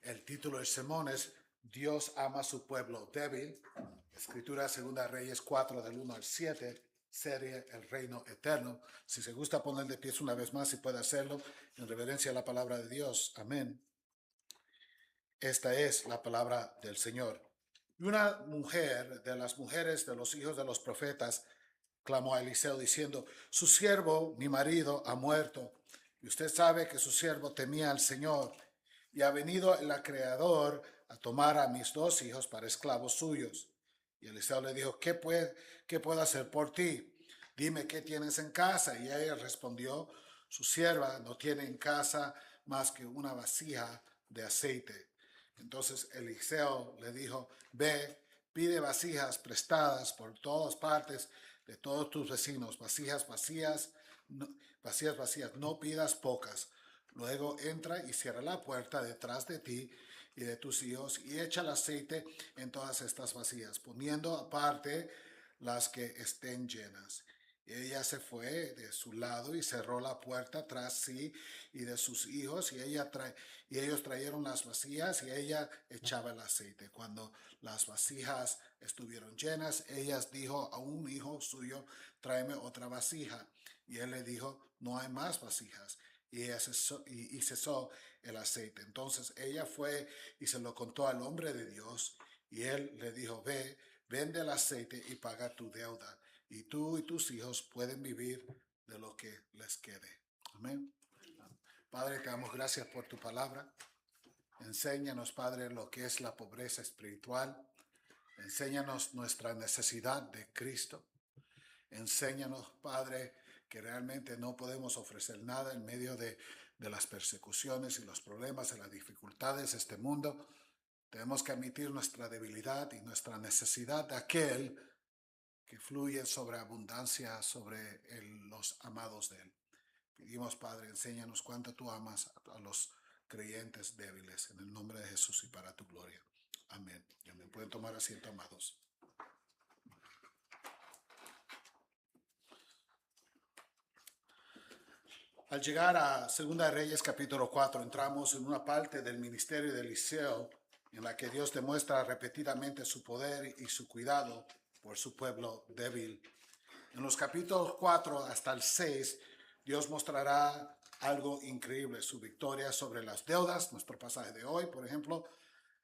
El título del sermón es Dios ama a su pueblo débil. Escritura Segunda Reyes 4 del 1 al 7, serie El Reino Eterno. Si se gusta poner de pie una vez más, si puede hacerlo, en reverencia a la palabra de Dios. Amén. Esta es la palabra del Señor. Y una mujer de las mujeres de los hijos de los profetas clamó a Eliseo diciendo: su siervo, mi marido, ha muerto. Y usted sabe que su siervo temía al Señor. Y ha venido el acreedor a tomar a mis dos hijos para esclavos suyos. Y Eliseo le dijo: ¿Qué puedo hacer por ti? Dime qué tienes en casa. Y ella respondió: su sierva no tiene en casa más que una vasija de aceite. Entonces Eliseo le dijo: ve, pide vasijas prestadas por todas partes de todos tus vecinos, vasijas vacías, vacías, no pidas pocas. Luego entra y cierra la puerta detrás de ti y de tus hijos y echa el aceite en todas estas vasijas, poniendo aparte las que estén llenas. Y ella se fue de su lado y cerró la puerta tras sí y de sus hijos, y ellos trajeron las vasijas y ella echaba el aceite. Cuando las vasijas estuvieron llenas, ella dijo a un hijo suyo: tráeme otra vasija. Y él le dijo: no hay más vasijas. Y cesó el aceite. Entonces ella fue y se lo contó al hombre de Dios, y él le dijo: ve, vende el aceite y paga tu deuda, y tú y tus hijos pueden vivir de lo que les quede. Amén. Padre, te damos gracias por tu palabra. Enséñanos, Padre, lo que es la pobreza espiritual. Enséñanos nuestra necesidad de Cristo. Enséñanos, Padre, que realmente no podemos ofrecer nada en medio de las persecuciones y los problemas y las dificultades de este mundo. Tenemos que admitir nuestra debilidad y nuestra necesidad de aquel que fluye sobre abundancia sobre los amados de Él. Pedimos, Padre, enséñanos cuánto tú amas a los creyentes débiles, en el nombre de Jesús y para tu gloria. Amén. Y amén. Pueden tomar asiento, amados. Al llegar a Segunda Reyes capítulo 4, entramos en una parte del ministerio de Eliseo en la que Dios demuestra repetidamente su poder y su cuidado por su pueblo débil. En los capítulos 4 hasta el 6, Dios mostrará algo increíble: su victoria sobre las deudas, nuestro pasaje de hoy, por ejemplo,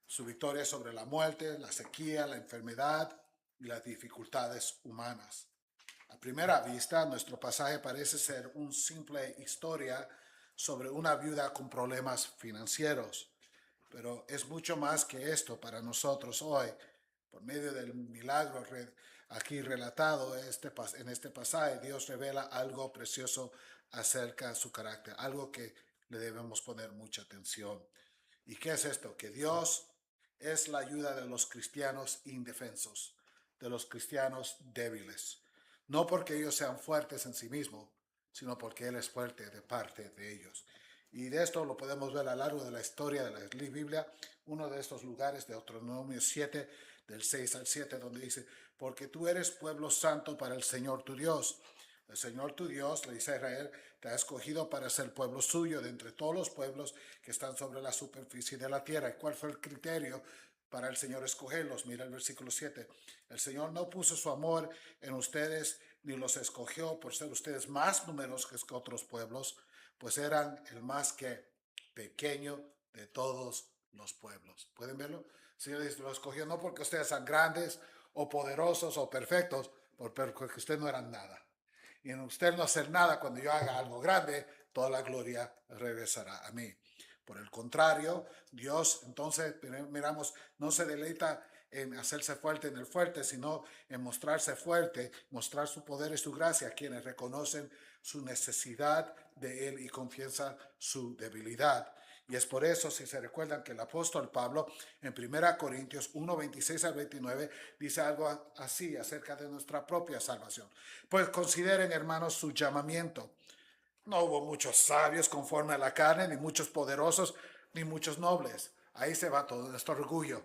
su victoria sobre la muerte, la sequía, la enfermedad y las dificultades humanas. A primera vista, nuestro pasaje parece ser una simple historia sobre una viuda con problemas financieros, pero es mucho más que esto para nosotros hoy. Por medio del milagro aquí relatado en este pasaje, Dios revela algo precioso acerca de su carácter, algo que le debemos poner mucha atención. ¿Y qué es esto? Que Dios es la ayuda de los cristianos indefensos, de los cristianos débiles. No porque ellos sean fuertes en sí mismos, sino porque Él es fuerte de parte de ellos. Y de esto lo podemos ver a lo largo de la historia de la Biblia. Uno de estos lugares, de Deuteronomio 7, del 6 al 7, donde dice: porque tú eres pueblo santo para el Señor tu Dios. El Señor tu Dios, le dice a Israel, te ha escogido para ser pueblo suyo de entre todos los pueblos que están sobre la superficie de la tierra. ¿Y cuál fue el criterio para el Señor escogerlos? Mira el versículo 7. El Señor no puso su amor en ustedes, ni los escogió por ser ustedes más numerosos que otros pueblos, pues eran el más que pequeño de todos los pueblos. ¿Pueden verlo? El Señor lo escogió no porque ustedes sean grandes o poderosos o perfectos, porque ustedes no eran nada. Y en usted no hacer nada, cuando yo haga algo grande, toda la gloria regresará a mí. Por el contrario, Dios, entonces, miramos, no se deleita en hacerse fuerte en el fuerte, sino en mostrarse fuerte, mostrar su poder y su gracia a quienes reconocen su necesidad de Él y confiesan su debilidad. Y es por eso, si se recuerdan, que el apóstol Pablo en 1 Corintios 1, 26 al 29 dice algo así acerca de nuestra propia salvación. Pues consideren, hermanos, su llamamiento. No hubo muchos sabios conforme a la carne, ni muchos poderosos, ni muchos nobles. Ahí se va todo nuestro orgullo.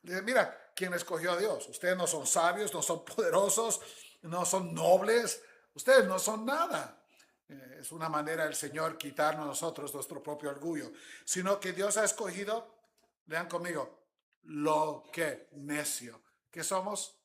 Mira, ¿quién escogió a Dios? Ustedes no son sabios, no son poderosos, no son nobles. Ustedes no son nada. Es una manera del Señor quitarnos a nosotros nuestro propio orgullo, sino que Dios ha escogido Lean conmigo. Lo que necio. ¿Qué somos?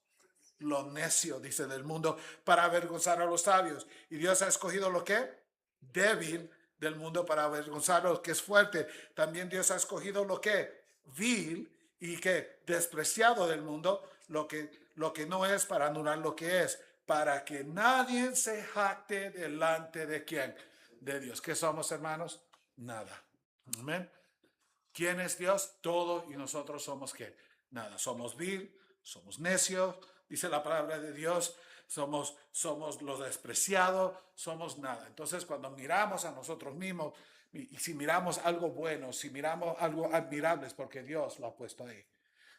Lo necio, dice, del mundo para avergonzar a los sabios. Y Dios ha escogido lo que débil del mundo para avergonzar a lo que es fuerte. También Dios ha escogido lo que vil y que despreciado del mundo, lo que no es, para anular lo que es, para que nadie se jacte delante de quién, de Dios. ¿Qué somos, hermanos? Nada. Amén. ¿Quién es Dios? Todo, y nosotros somos qué? Nada. Somos vil, somos necios, dice la palabra de Dios, somos los despreciados, somos nada. Entonces, cuando miramos a nosotros mismos, y si miramos algo bueno, si miramos algo admirable, es porque Dios lo ha puesto ahí.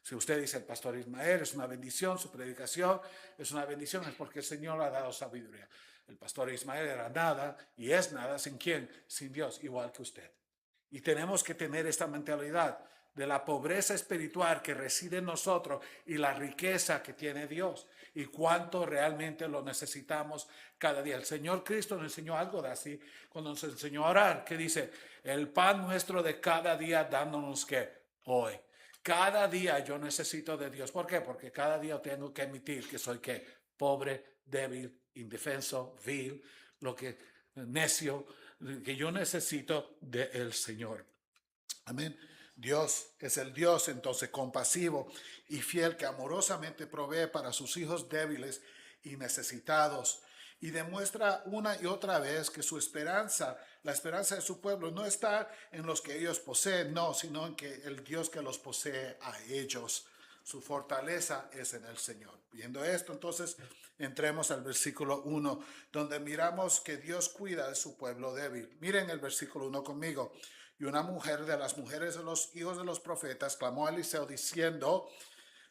Si usted dice, el pastor Ismael, es una bendición, su predicación es una bendición, es porque el Señor le ha dado sabiduría. El pastor Ismael era nada y es nada sin quién, sin Dios, igual que usted. Y tenemos que tener esta mentalidad de la pobreza espiritual que reside en nosotros y la riqueza que tiene Dios y cuánto realmente lo necesitamos cada día. El Señor Cristo nos enseñó algo de así cuando nos enseñó a orar, que dice, el pan nuestro de cada día dándonos que hoy. Cada día yo necesito de Dios. ¿Por qué? Porque cada día tengo que admitir que soy ¿qué? Pobre, débil, indefenso, vil, lo que necio, que yo necesito del Señor. Amén. Dios es el Dios entonces compasivo y fiel que amorosamente provee para sus hijos débiles y necesitados, y demuestra una y otra vez que su esperanza, la esperanza de su pueblo, no está en los que ellos poseen, no, sino en que el Dios que los posee a ellos. Su fortaleza es en el Señor. Viendo esto, entonces, entremos al versículo 1, donde miramos que Dios cuida de su pueblo débil. Miren el versículo 1 conmigo. Y una mujer de las mujeres de los hijos de los profetas clamó a Eliseo diciendo,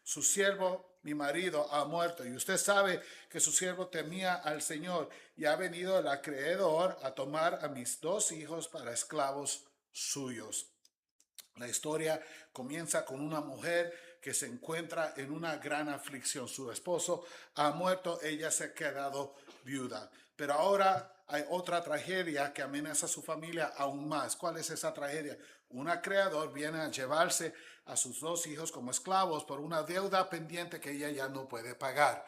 su siervo, mi marido, ha muerto. Y usted sabe que su siervo temía al Señor y ha venido el acreedor a tomar a mis 2 hijos para esclavos suyos. La historia comienza con una mujer que se encuentra en una gran aflicción. Su esposo ha muerto, ella se ha quedado viuda. Pero ahora hay otra tragedia que amenaza a su familia aún más. ¿Cuál es esa tragedia? Un acreedor viene a llevarse a sus 2 hijos como esclavos por una deuda pendiente que ella ya no puede pagar.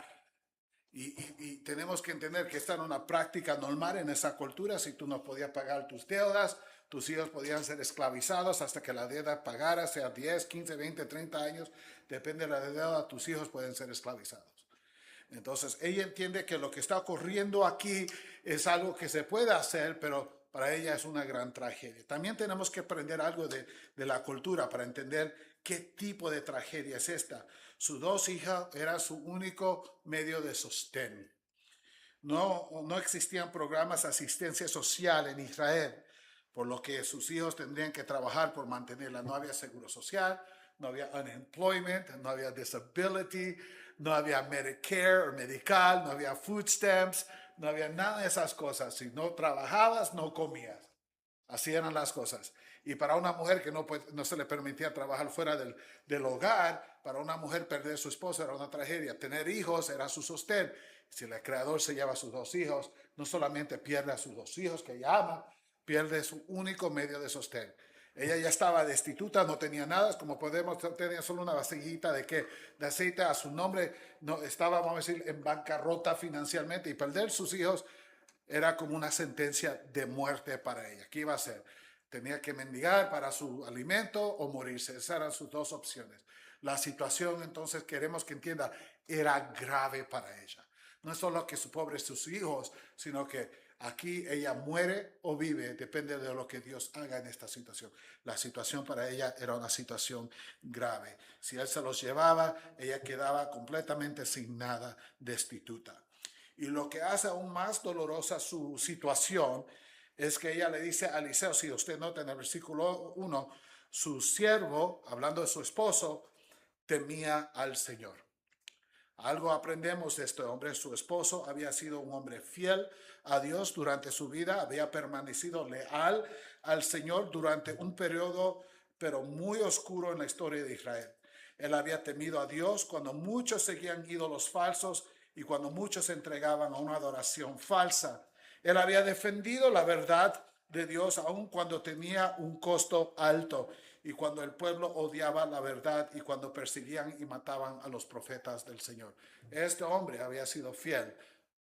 Y tenemos que entender que esta era una práctica normal en esa cultura. Si tú no podías pagar tus deudas, tus hijos podían ser esclavizados hasta que la deuda pagara, sea 10, 15, 20, 30 años, depende de la deuda, tus hijos pueden ser esclavizados. Entonces, ella entiende que lo que está ocurriendo aquí es algo que se puede hacer, pero para ella es una gran tragedia. También tenemos que aprender algo de la cultura para entender qué tipo de tragedia es esta. Sus 2 hijas eran su único medio de sostén. No existían programas de asistencia social en Israel, por lo que sus hijos tendrían que trabajar por mantenerla. No había seguro social, no había unemployment, no había disability, no había Medicare o medical, no había food stamps, no había nada de esas cosas. Si no trabajabas, no comías. Así eran las cosas. Y para una mujer que no se le permitía trabajar fuera del hogar, para una mujer perder a su esposo era una tragedia. Tener hijos era su sostén. Si el creador se lleva a sus 2 hijos, no solamente pierde a sus 2 hijos que ella ama, pierde su único medio de sostén. Ella ya estaba destituta, no tenía nada, como podemos tener solo una vasijita de aceite a su nombre, no estaba, vamos a decir, en bancarrota financieramente, y perder sus hijos era como una sentencia de muerte para ella. ¿Qué iba a hacer? Tenía que mendigar para su alimento o morirse. Esas eran sus 2 opciones. La situación, entonces, queremos que entienda, era grave para ella. No es solo que su pobre sus hijos, sino que aquí ella muere o vive, depende de lo que Dios haga en esta situación. La situación para ella era una situación grave. Si él se los llevaba, ella quedaba completamente sin nada, destituta. Y lo que hace aún más dolorosa su situación es que ella le dice a Eliseo, si usted nota en el versículo 1, su siervo, hablando de su esposo, temía al Señor. Algo aprendemos de este hombre. Su esposo había sido un hombre fiel a Dios durante su vida, había permanecido leal al Señor durante un periodo, pero muy oscuro en la historia de Israel. Él había temido a Dios cuando muchos seguían ídolos falsos y cuando muchos se entregaban a una adoración falsa. Él había defendido la verdad de Dios aun cuando tenía un costo alto. y cuando el pueblo odiaba la verdad y cuando perseguían y mataban a los profetas del Señor. Este hombre había sido fiel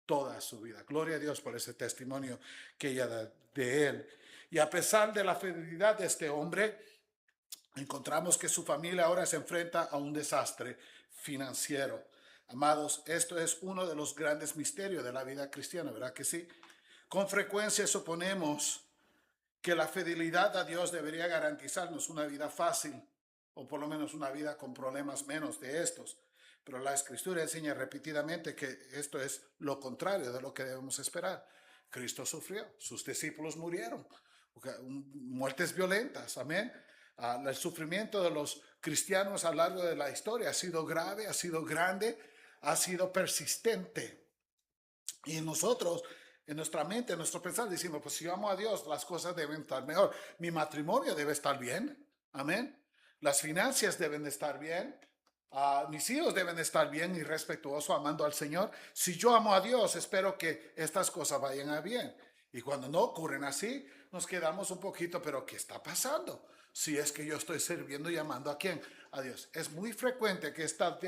toda su vida. Gloria a Dios por ese testimonio que ella da de él. Y a pesar de la fidelidad de este hombre, encontramos que su familia ahora se enfrenta a un desastre financiero. Amados, esto es uno de los grandes misterios de la vida cristiana, ¿verdad que sí? Con frecuencia suponemos que la fidelidad a Dios debería garantizarnos una vida fácil, o por lo menos una vida con problemas menos de estos. Pero la Escritura enseña repetidamente que esto es lo contrario de lo que debemos esperar. Cristo sufrió, sus discípulos murieron, muertes violentas, amén. El sufrimiento de los cristianos a lo largo de la historia ha sido grave, ha sido grande, ha sido persistente. Y nosotros, en nuestra mente, en nuestro pensar, decimos, pues si yo amo a Dios, las cosas deben estar mejor. Mi matrimonio debe estar bien, amén. Las finanzas deben de estar bien. Mis hijos deben de estar bien y respetuosos, amando al Señor. Si yo amo a Dios, espero que estas cosas vayan a bien. Y cuando no ocurren así, nos quedamos un poquito, pero ¿qué está pasando? Si es que yo estoy sirviendo y amando a quién, a Dios. Es muy frecuente que esta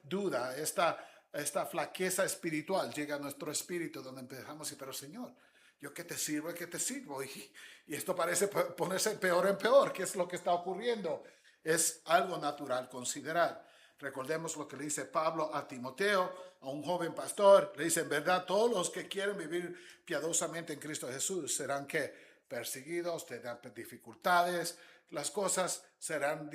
duda, esta flaqueza espiritual llega a nuestro espíritu, donde empezamos a decir, pero Señor, yo que te sirvo y que te sirvo. Y esto parece ponerse peor en peor. ¿Qué es lo que está ocurriendo? Es algo natural considerar. Recordemos lo que le dice Pablo a Timoteo, a un joven pastor. Le dice, en verdad, todos los que quieren vivir piadosamente en Cristo Jesús serán ¿qué? Perseguidos, tendrán dificultades, las cosas serán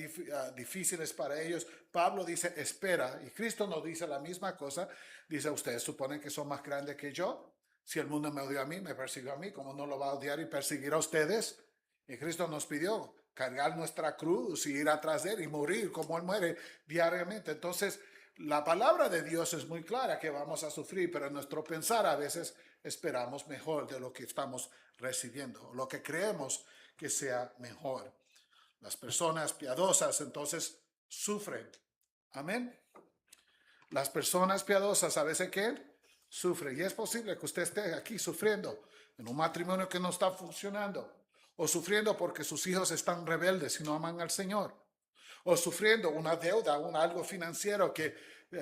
difíciles para ellos. Pablo dice, espera, y Cristo nos dice la misma cosa. Dice, ustedes suponen que son más grandes que yo. Si el mundo me odió a mí, me persiguió a mí, ¿cómo no lo va a odiar y perseguir a ustedes? Y Cristo nos pidió cargar nuestra cruz y ir atrás de él y morir como él muere diariamente. Entonces, la palabra de Dios es muy clara que vamos a sufrir, pero en nuestro pensar a veces esperamos mejor de lo que estamos recibiendo, lo que creemos que sea mejor. Las personas piadosas entonces sufren. Amén. Las personas piadosas a veces ¿qué? Sufren. Y es posible que usted esté aquí sufriendo en un matrimonio que no está funcionando, o sufriendo porque sus hijos están rebeldes y no aman al Señor, o sufriendo una deuda, algo financiero que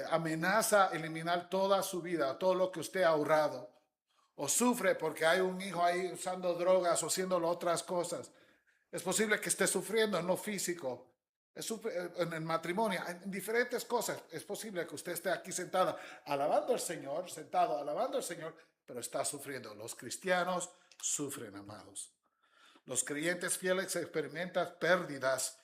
amenaza eliminar toda su vida, todo lo que usted ha ahorrado, o sufre porque hay un hijo ahí usando drogas o haciendo otras cosas. Es posible que esté sufriendo en lo físico, en el matrimonio, en diferentes cosas. Es posible que usted esté aquí sentada alabando al Señor, sentado alabando al Señor, pero está sufriendo. Los cristianos sufren, amados. Los creyentes fieles experimentan pérdidas.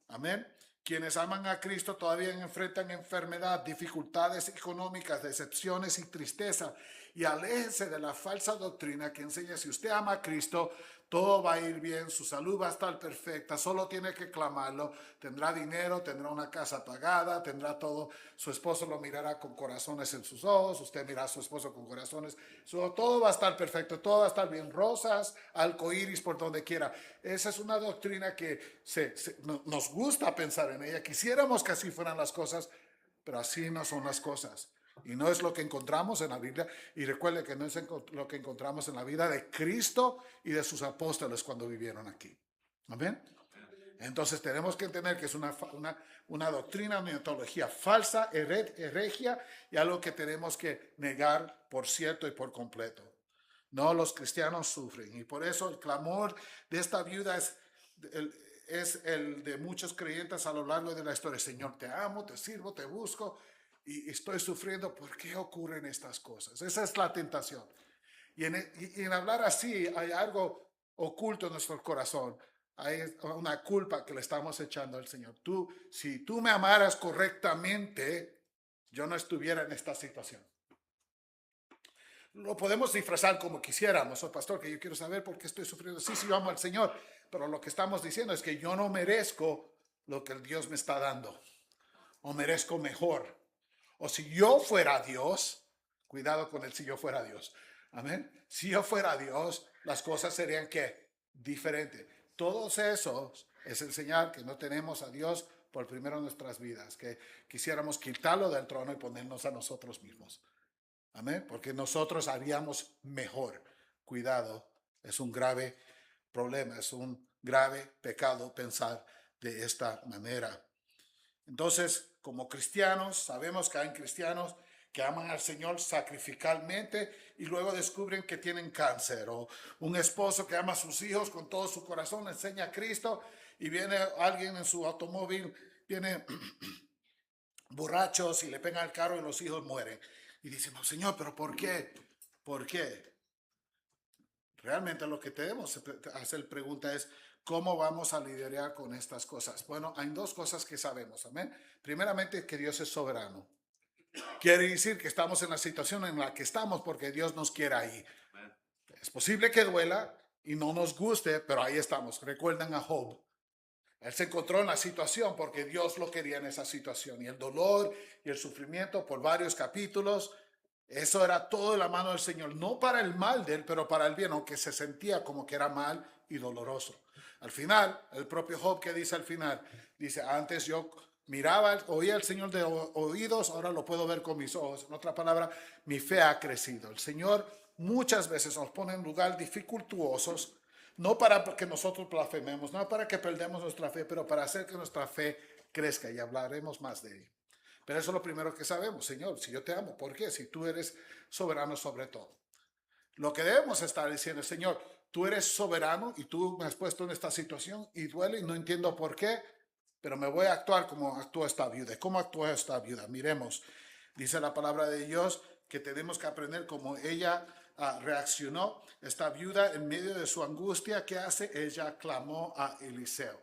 Amén. Quienes aman a Cristo todavía enfrentan enfermedad, dificultades económicas, decepciones y tristeza. Y aléjese de la falsa doctrina que enseña, si usted ama a Cristo, todo va a ir bien, su salud va a estar perfecta, solo tiene que clamarlo, tendrá dinero, tendrá una casa pagada, tendrá todo, su esposo lo mirará con corazones en sus ojos, usted mirará a su esposo con corazones, todo va a estar perfecto, todo va a estar bien, rosas, arcoíris por donde quiera. Esa es una doctrina que nos gusta pensar en ella, quisiéramos que así fueran las cosas, pero así no son las cosas. Y no es lo que encontramos en la Biblia. Y recuerde que no es lo que encontramos en la vida de Cristo y de sus apóstoles cuando vivieron aquí. Amén. Entonces tenemos que entender que es una doctrina, una teología falsa, herejía, y algo que tenemos que negar por cierto y por completo. No, los cristianos sufren. Y por eso el clamor de esta viuda es el de muchos creyentes a lo largo de la historia. Señor, te amo, te sirvo, te busco y estoy sufriendo. ¿Por qué ocurren estas cosas? Esa es la tentación. Y en hablar así hay algo oculto en nuestro corazón. Hay una culpa que le estamos echando al Señor. Si tú me amaras correctamente, yo no estuviera en esta situación. Lo podemos disfrazar como quisiéramos. Oh, pastor, que yo quiero saber por qué estoy sufriendo. Sí, yo amo al Señor. Pero lo que estamos diciendo es que yo no merezco lo que el Dios me está dando. O merezco mejor. O si yo fuera Dios, cuidado con el si yo fuera Dios. Amén. Si yo fuera Dios, las cosas serían ¿qué? Diferentes. Todos esos es enseñar que no tenemos a Dios por primero en nuestras vidas. Que quisiéramos quitarlo del trono y ponernos a nosotros mismos. Amén. Porque nosotros haríamos mejor. Cuidado, es un grave problema, es un grave pecado pensar de esta manera. Entonces, como cristianos, sabemos que hay cristianos que aman al Señor sacrificalmente y luego descubren que tienen cáncer, o un esposo que ama a sus hijos con todo su corazón, enseña a Cristo y viene alguien en su automóvil, viene borrachos y le pegan al carro y los hijos mueren. Y dicen, no, Señor, pero ¿por qué? ¿Por qué? Realmente lo que debemos hacer pregunta es, ¿cómo vamos a lidiar con estas cosas? Bueno, hay dos cosas que sabemos, amén. Primeramente, que Dios es soberano. Quiere decir que estamos en la situación en la que estamos porque Dios nos quiere ahí. Es posible que duela y no nos guste, pero ahí estamos. Recuerdan a Job. Él se encontró en la situación porque Dios lo quería en esa situación. Y el dolor y el sufrimiento por varios capítulos, eso era todo de la mano del Señor. No para el mal de él, pero para el bien, aunque se sentía como que era mal y doloroso. Al final, el propio Job, que dice al final, dice, antes yo miraba, oía al Señor de oídos, ahora lo puedo ver con mis ojos. En otra palabra, mi fe ha crecido. El Señor muchas veces nos pone en lugares dificultuosos, no para que nosotros blasfememos, no para que perdamos nuestra fe, pero para hacer que nuestra fe crezca, y hablaremos más de ello. Pero eso es lo primero que sabemos, Señor, si yo te amo, ¿por qué? Si tú eres soberano sobre todo. Lo que debemos estar diciendo, Señor, tú eres soberano y tú me has puesto en esta situación y duele y no entiendo por qué, pero me voy a actuar como actuó esta viuda. ¿Cómo actuó esta viuda? Miremos, dice la palabra de Dios que tenemos que aprender cómo ella reaccionó. Esta viuda, en medio de su angustia, ¿qué hace? Ella clamó a Eliseo.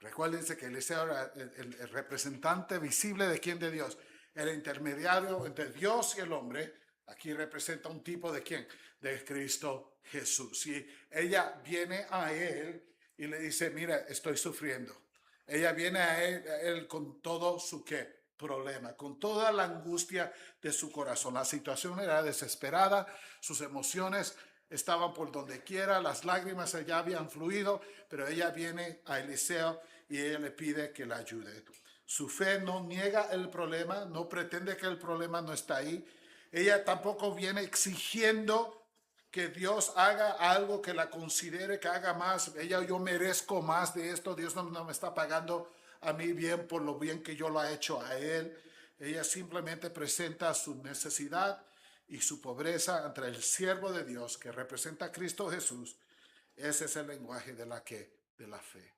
Recuérdense que Eliseo era el representante visible de quién, de Dios, el intermediario entre Dios y el hombre. Aquí representa un tipo de quién, de Cristo Jesús. Y ella viene a él y le dice, mira, estoy sufriendo. Ella viene a él con todo su qué, problema, con toda la angustia de su corazón. La situación era desesperada, sus emociones estaban por donde quiera, las lágrimas ya habían fluido, pero ella viene a Eliseo y ella le pide que la ayude. Su fe no niega el problema, no pretende que el problema no está ahí. Ella tampoco viene exigiendo que Dios haga algo, que la considere, que haga más. Yo merezco más de esto. Dios no me está pagando a mí bien por lo bien que yo lo he hecho a él. Ella simplemente presenta su necesidad y su pobreza ante el siervo de Dios que representa a Cristo Jesús. Ese es el lenguaje de la fe.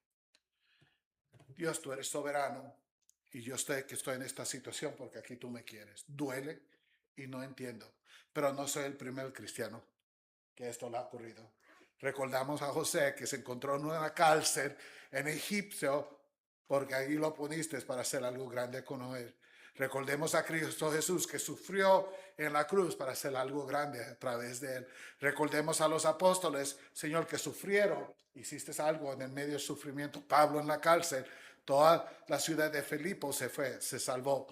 Dios, tú eres soberano y yo sé que estoy en esta situación porque aquí tú me quieres. Duele y no entiendo, pero no soy el primer cristiano que esto le ha ocurrido. Recordamos a José que se encontró en una cárcel en Egipto porque ahí lo poniste para hacer algo grande con él. Recordemos a Cristo Jesús que sufrió en la cruz para hacer algo grande a través de él. Recordemos a los apóstoles, Señor, que sufrieron. Hiciste algo en el medio del sufrimiento. Pablo en la cárcel, toda la ciudad de Filipo se salvó.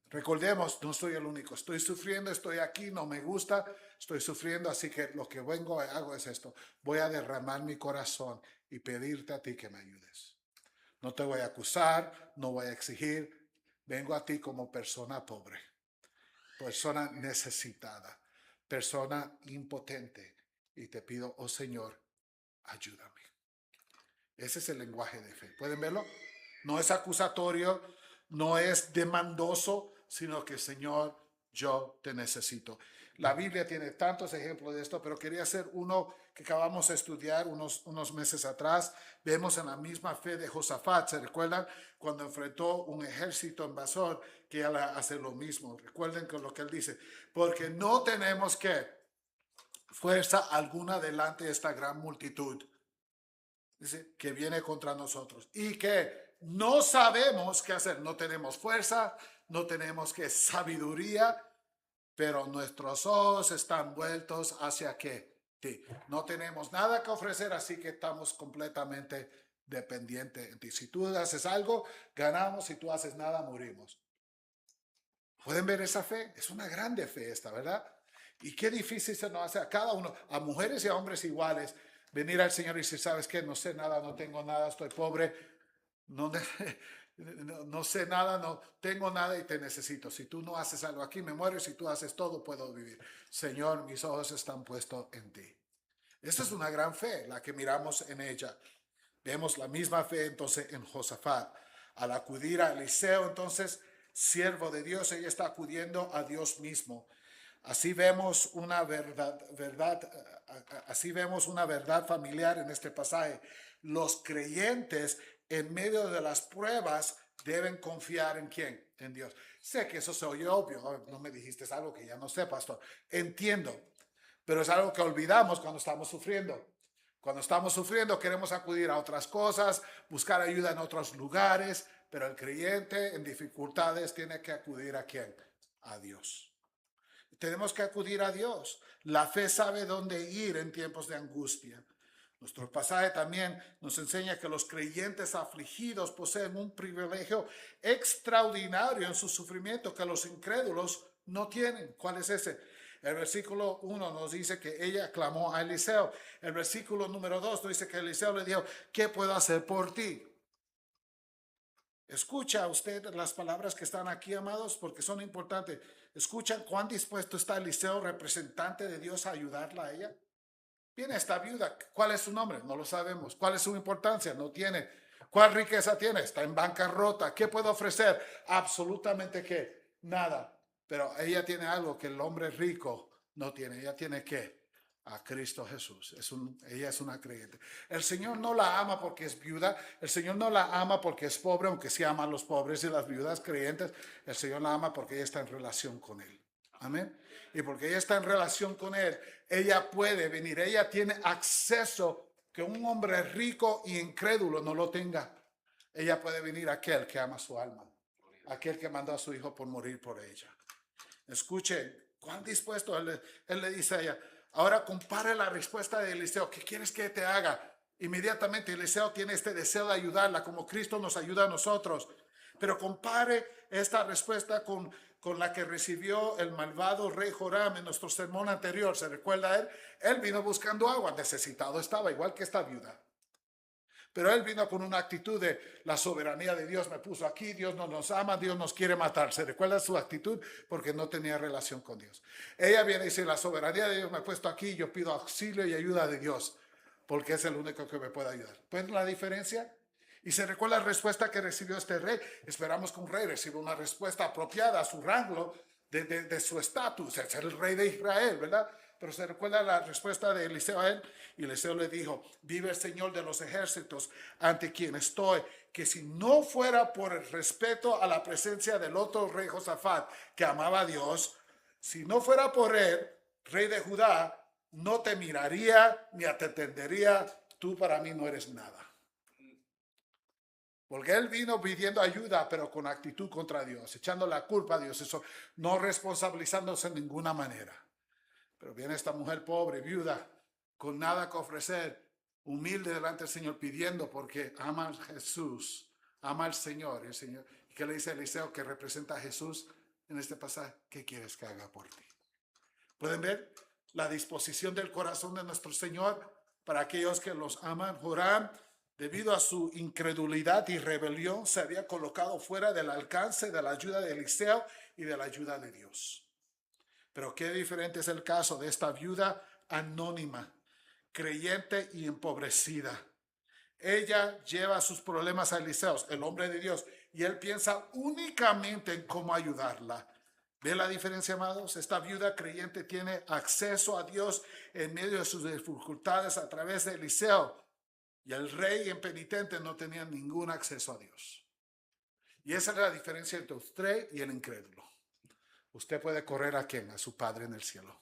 Recordemos, no soy el único. Estoy sufriendo, estoy aquí, no me gusta, estoy sufriendo, así que lo que hago es esto. Voy a derramar mi corazón y pedirte a ti que me ayudes. No te voy a acusar, no voy a exigir. Vengo a ti como persona pobre, persona necesitada, persona impotente. Y te pido, oh Señor, ayúdame. Ese es el lenguaje de fe. ¿Pueden verlo? No es acusatorio, no es demandoso, sino que, Señor, yo te necesito. La Biblia tiene tantos ejemplos de esto, pero quería hacer uno que acabamos de estudiar unos meses atrás. Vemos en la misma fe de Josafat. ¿Se recuerdan? Cuando enfrentó un ejército invasor, que él hace lo mismo. Recuerden con lo que él dice. Porque no tenemos fuerza alguna delante de esta gran multitud. Dice, que viene contra nosotros. Y que no sabemos qué hacer. No tenemos fuerza, no tenemos sabiduría, pero nuestros ojos están vueltos hacia ti. No tenemos nada que ofrecer, así que estamos completamente dependientes de ti. Si tú haces algo, ganamos. Si tú haces nada, morimos. ¿Pueden ver esa fe? Es una grande fe esta, ¿verdad? Y qué difícil se nos hace a cada uno, a mujeres y a hombres iguales, venir al Señor y decir, ¿sabes qué? No sé nada, no tengo nada, estoy pobre, no sé nada, no tengo nada y te necesito. Si tú no haces algo aquí, me muero. Si tú haces todo, puedo vivir. Señor, mis ojos están puestos en ti. Esta es una gran fe, la que miramos en ella. Vemos la misma fe entonces en Josafat. Al acudir a Eliseo, entonces, siervo de Dios, ella está acudiendo a Dios mismo. Así vemos una así vemos una verdad familiar en este pasaje. Los creyentes en medio de las pruebas deben confiar en quién, en Dios. Sé que eso se oye obvio, no me dijiste algo que ya no sé, pastor. Entiendo, pero es algo que olvidamos cuando estamos sufriendo. Cuando estamos sufriendo queremos acudir a otras cosas, buscar ayuda en otros lugares, pero el creyente en dificultades tiene que acudir ¿a quién? A Dios. Tenemos que acudir a Dios. La fe sabe dónde ir en tiempos de angustia. Nuestro pasaje también nos enseña que los creyentes afligidos poseen un privilegio extraordinario en su sufrimiento que los incrédulos no tienen. ¿Cuál es ese? El versículo 1 nos dice que ella clamó a Eliseo. El versículo número 2 nos dice que Eliseo le dijo, ¿qué puedo hacer por ti? Escucha usted las palabras que están aquí, amados, porque son importantes. Escuchan cuán dispuesto está Eliseo, representante de Dios, a ayudarla a ella. Viene esta viuda. ¿Cuál es su nombre? No lo sabemos. ¿Cuál es su importancia? No tiene. ¿Cuál riqueza tiene? Está en bancarrota. ¿Qué puede ofrecer? Absolutamente qué. Nada. Pero ella tiene algo que el hombre rico no tiene. Ella tiene ¿qué? A Cristo Jesús. Ella es una creyente. El Señor no la ama porque es viuda. El Señor no la ama porque es pobre, aunque sí ama a los pobres y las viudas creyentes. El Señor la ama porque ella está en relación con Él. Amén. Y porque ella está en relación con Él, ella puede venir. Ella tiene acceso que un hombre rico y incrédulo no lo tenga. Ella puede venir a aquel que ama su alma. Aquel que mandó a su hijo por morir por ella. Escuchen, cuán dispuesto él le dice a ella. Ahora compare la respuesta de Eliseo. ¿Qué quieres que te haga? Inmediatamente Eliseo tiene este deseo de ayudarla como Cristo nos ayuda a nosotros. Pero compare esta respuesta con la que recibió el malvado rey Joram en nuestro sermón anterior. ¿Se recuerda él? Él vino buscando agua, necesitado estaba, igual que esta viuda. Pero él vino con una actitud de la soberanía de Dios me puso aquí, Dios no nos ama, Dios nos quiere matar. ¿Se recuerda su actitud? Porque no tenía relación con Dios. Ella viene y dice, la soberanía de Dios me ha puesto aquí, yo pido auxilio y ayuda de Dios, porque es el único que me puede ayudar. ¿Ven la diferencia? Y se recuerda la respuesta que recibió este rey. Esperamos que un rey reciba una respuesta apropiada a su rango de su estatus. Es el rey de Israel, ¿verdad? Pero se recuerda la respuesta de Eliseo a él. Y Eliseo le dijo, vive el Señor de los ejércitos ante quien estoy, que si no fuera por el respeto a la presencia del otro rey Josafat, que amaba a Dios, si no fuera por él, rey de Judá, no te miraría ni te atendería. Tú para mí no eres nada. Porque él vino pidiendo ayuda, pero con actitud contra Dios, echando la culpa a Dios, eso, no responsabilizándose de ninguna manera. Pero viene esta mujer pobre, viuda, con nada que ofrecer, humilde delante del Señor, pidiendo porque ama a Jesús, ama al Señor. El Señor. ¿Y qué le dice Eliseo que representa a Jesús en este pasaje? ¿Qué quieres que haga por ti? ¿Pueden ver la disposición del corazón de nuestro Señor para aquellos que los aman? Joram, debido a su incredulidad y rebelión, se había colocado fuera del alcance de la ayuda de Eliseo y de la ayuda de Dios. Pero qué diferente es el caso de esta viuda anónima, creyente y empobrecida. Ella lleva sus problemas a Eliseo, el hombre de Dios, y él piensa únicamente en cómo ayudarla. ¿Ve la diferencia, amados? Esta viuda creyente tiene acceso a Dios en medio de sus dificultades a través de Eliseo. Y el rey impenitente no tenía ningún acceso a Dios. Y esa es la diferencia entre usted y el incrédulo. Usted puede correr ¿a quién? A su Padre en el cielo.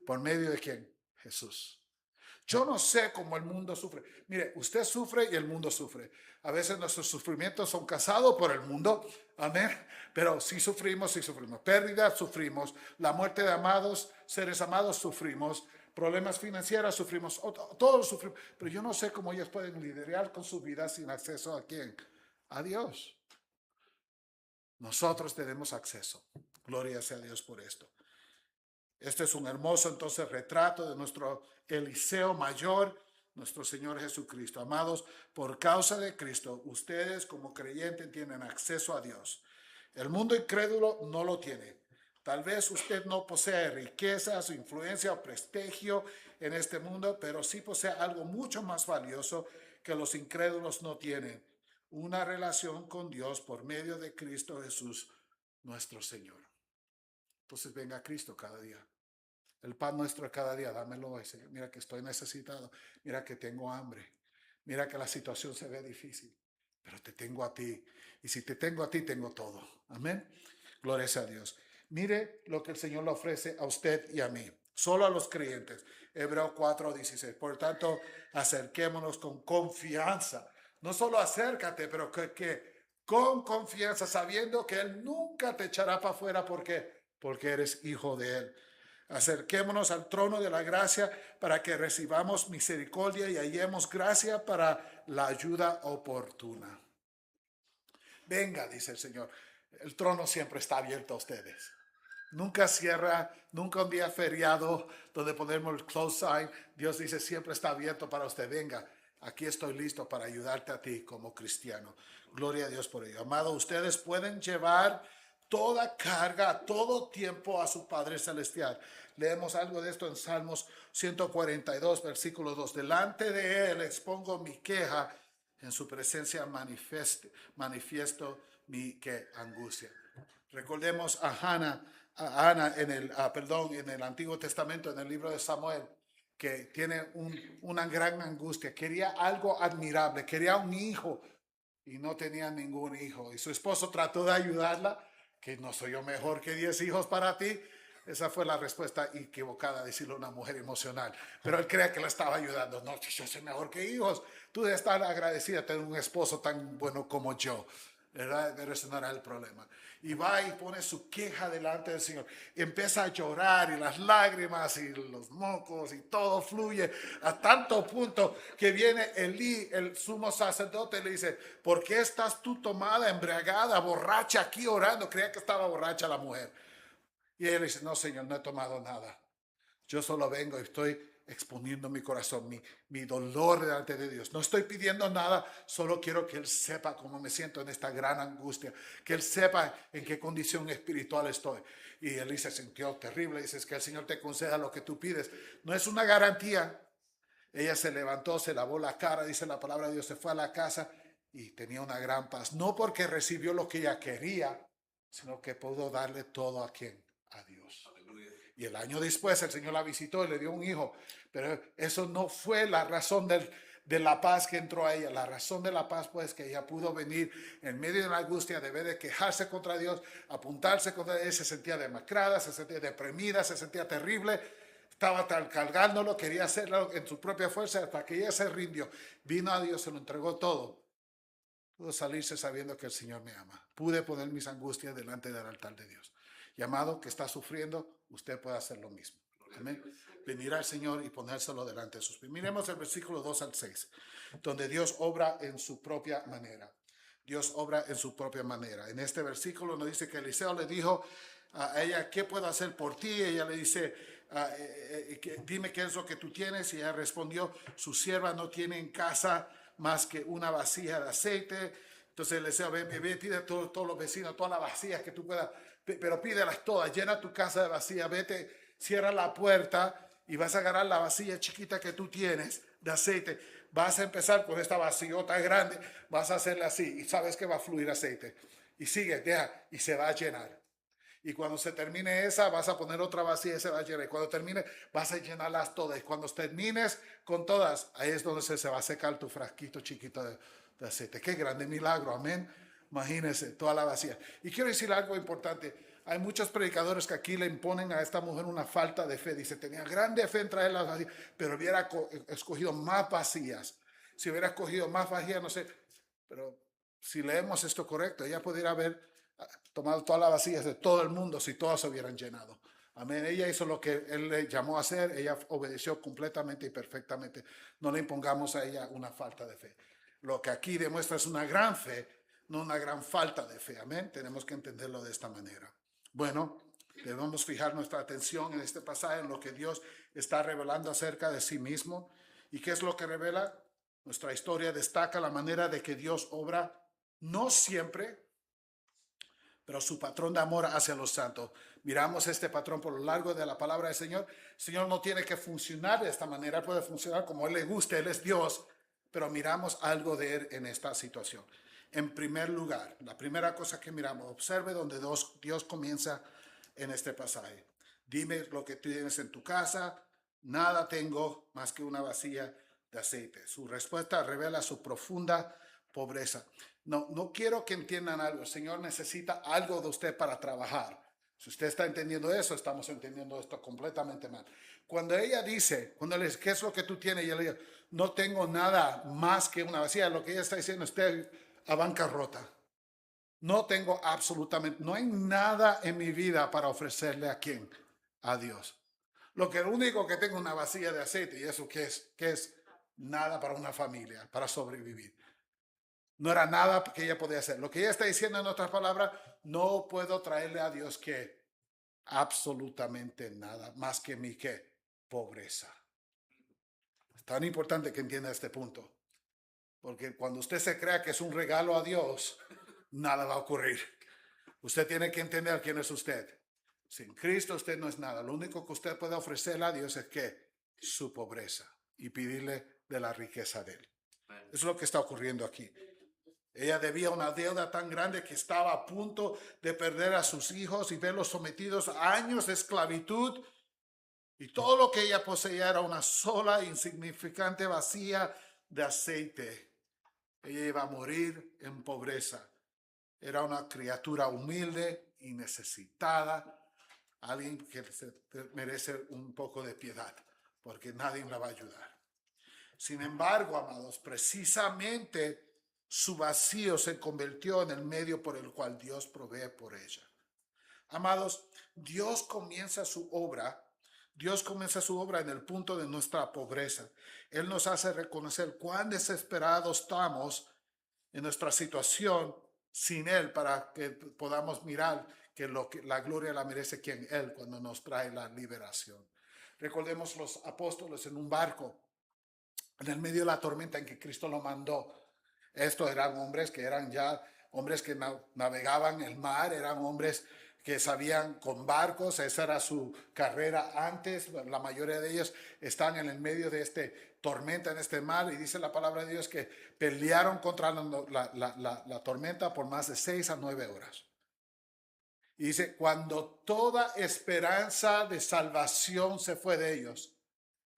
¿Por medio de quién? Jesús. Yo no sé cómo el mundo sufre. Mire, usted sufre y el mundo sufre. A veces nuestros sufrimientos son causados por el mundo. Amén. Pero sí sufrimos, sí sufrimos. Pérdidas, sufrimos. La muerte de amados, seres amados, sufrimos. Problemas financieros, sufrimos. Todos sufrimos. Pero yo no sé cómo ellos pueden lidiar con su vida sin acceso ¿a quién? A Dios. Nosotros tenemos acceso. Gloria sea a Dios por esto. Este es un hermoso entonces retrato de nuestro Eliseo mayor, nuestro Señor Jesucristo. Amados, por causa de Cristo, ustedes como creyentes tienen acceso a Dios. El mundo incrédulo no lo tiene. Tal vez usted no posee riquezas, influencia o prestigio en este mundo, pero sí posee algo mucho más valioso que los incrédulos no tienen: una relación con Dios por medio de Cristo Jesús, nuestro Señor. Entonces venga a Cristo cada día. El pan nuestro de cada día, dámelo hoy, Señor. Mira que estoy necesitado. Mira que tengo hambre. Mira que la situación se ve difícil. Pero te tengo a ti. Y si te tengo a ti, tengo todo. Amén. Gloria a Dios. Mire lo que el Señor le ofrece a usted y a mí. Solo a los creyentes. Hebreos 4:16. Por tanto, acerquémonos con confianza. No solo acércate, pero que con confianza, sabiendo que Él nunca te echará para afuera porque eres hijo de Él. Acerquémonos al trono de la gracia para que recibamos misericordia y hallemos gracia para la ayuda oportuna. Venga, dice el Señor. El trono siempre está abierto a ustedes. Nunca cierra, nunca un día feriado donde ponemos el close sign. Dios dice, siempre está abierto para usted. Venga, aquí estoy listo para ayudarte a ti como cristiano. Gloria a Dios por ello. Amado, ustedes pueden llevar toda carga, todo tiempo a su Padre Celestial. Leemos algo de esto en Salmos 142, versículo 2. Delante de Él expongo mi queja, en su presencia manifiesto mi angustia. Recordemos a Ana en el Antiguo Testamento, en el libro de Samuel, que tiene una gran angustia. Quería algo admirable, quería un hijo y no tenía ningún hijo. Y su esposo trató de ayudarla, que no soy yo mejor que 10 hijos para ti. Esa fue la respuesta equivocada, decirle a una mujer emocional. Pero él creía que la estaba ayudando. No, yo soy mejor que hijos. Tú debes estar agradecida de tener un esposo tan bueno como yo. ¿Verdad? Pero ese no era el problema. Y va y pone su queja delante del Señor. Y empieza a llorar y las lágrimas y los mocos y todo fluye a tanto punto que viene Elí, el sumo sacerdote, y le dice: ¿por qué estás tú tomada, embriagada, borracha aquí orando? Creía que estaba borracha la mujer. Y él dice: no, Señor, no he tomado nada. Yo solo vengo y estoy exponiendo mi corazón, mi dolor delante de Dios. No estoy pidiendo nada, solo quiero que Él sepa cómo me siento en esta gran angustia, que Él sepa en qué condición espiritual estoy. Y Elí se sintió terrible. Dice: es que el Señor te conceda lo que tú pides. No es una garantía. Ella se levantó, se lavó la cara, dice la palabra de Dios, se fue a la casa y tenía una gran paz. No porque recibió lo que ella quería, sino que pudo darle todo a ¿quién? A Dios. Y el año después el Señor la visitó y le dio un hijo. Pero eso no fue la razón de la paz que entró a ella. La razón de la paz, pues, que ella pudo venir en medio de la angustia, de vez de quejarse contra Dios, apuntarse contra Él, se sentía demacrada, se sentía deprimida, se sentía terrible. Estaba cargándolo, quería hacerlo en su propia fuerza, hasta que ella se rindió. Vino a Dios, se lo entregó todo. Pudo salirse sabiendo que el Señor me ama. Pude poner mis angustias delante del altar de Dios. Y amado, que está sufriendo, usted puede hacer lo mismo. Amén. Venir al Señor y ponérselo delante de sus pies. Miremos el versículo 2 al 6, donde Dios obra en su propia manera. Dios obra en su propia manera. En este versículo nos dice que Eliseo le dijo a ella: ¿qué puedo hacer por ti? Ella le dice: dime qué es lo que tú tienes. Y ella respondió: su sierva no tiene en casa más que una vasija de aceite. Entonces Eliseo: ve, pide a todos los vecinos todas las vasijas que tú puedas, pero pídelas todas, llena tu casa de vasijas, vete, cierra la puerta y vas a agarrar la vasija chiquita que tú tienes de aceite. Vas a empezar con esta vasillota grande, vas a hacerla así y sabes que va a fluir aceite. Y sigue, deja, y se va a llenar. Y cuando se termine esa, vas a poner otra vasija y se va a llenar. Y cuando termine, vas a llenarlas todas. Y cuando termines con todas, ahí es donde se va a secar tu frasquito chiquito de aceite. Qué grande milagro, amén. Imagínense, toda la vasija. Y quiero decir algo importante. Hay muchos predicadores que aquí le imponen a esta mujer una falta de fe. Dice: tenía grande fe en traer las vasijas, pero hubiera escogido más vacías. Si hubiera escogido más vacías, no sé. Pero si leemos esto correcto, ella pudiera haber tomado todas las vasijas de todo el mundo si todas se hubieran llenado. Amén. Ella hizo lo que Él le llamó a hacer. Ella obedeció completamente y perfectamente. No le impongamos a ella una falta de fe. Lo que aquí demuestra es una gran fe, no una gran falta de fe. Amén. Tenemos que entenderlo de esta manera. Bueno, debemos fijar nuestra atención en este pasaje, en lo que Dios está revelando acerca de sí mismo. ¿Y qué es lo que revela? Nuestra historia destaca la manera de que Dios obra, no siempre, pero su patrón de amor hacia los santos. Miramos este patrón por lo largo de la palabra del Señor. El Señor no tiene que funcionar de esta manera, puede funcionar como Él le guste, Él es Dios, pero miramos algo de él en esta situación. En primer lugar, la primera cosa que miramos, observe donde Dios comienza en este pasaje. Dime lo que tienes en tu casa. Nada tengo más que una vasija de aceite. Su respuesta revela su profunda pobreza. No quiero que entiendan algo. El Señor necesita algo de usted para trabajar. Si usted está entendiendo eso, estamos entendiendo esto completamente mal. Cuando ella dice, cuando le dice, ¿qué es lo que tú tienes? Y ella le dice, no tengo nada más que una vasija. Lo que ella está diciendo, usted a bancarrota. No tengo absolutamente, no hay nada en mi vida para ofrecerle a quién, a Dios. Lo único que tengo es una vasija de aceite, y eso qué es nada para una familia, para sobrevivir. No era nada que ella podía hacer. Lo que ella está diciendo en otras palabras, no puedo traerle a Dios que absolutamente nada más que mi ¿qué? Pobreza. Es tan importante que entienda este punto. Porque cuando usted se crea que es un regalo a Dios, nada va a ocurrir. Usted tiene que entender quién es usted. Sin Cristo usted no es nada. Lo único que usted puede ofrecerle a Dios es que su pobreza y pedirle de la riqueza de él. Eso es lo que está ocurriendo aquí. Ella debía una deuda tan grande que estaba a punto de perder a sus hijos y verlos sometidos a años de esclavitud. Y todo lo que ella poseía era una sola insignificante vasija de aceite. Ella iba a morir en pobreza. Era una criatura humilde y necesitada. Alguien que merece un poco de piedad, porque nadie la va a ayudar. Sin embargo, amados, precisamente su vacío se convirtió en el medio por el cual Dios provee por ella. Amados, Dios comienza su obra en el punto de nuestra pobreza. Él nos hace reconocer cuán desesperados estamos en nuestra situación sin Él, para que podamos mirar que la gloria la merece quien Él, cuando nos trae la liberación. Recordemos los apóstoles en un barco en el medio de la tormenta en que Cristo lo mandó. Estos eran hombres que eran ya hombres que navegaban el mar, eran hombres que sabían con barcos, esa era su carrera antes. La mayoría de ellos están en el medio de este tormenta, en este mar, y dice la palabra de Dios que pelearon contra la tormenta por más de 6 a 9 horas. Y dice, cuando toda esperanza de salvación se fue de ellos,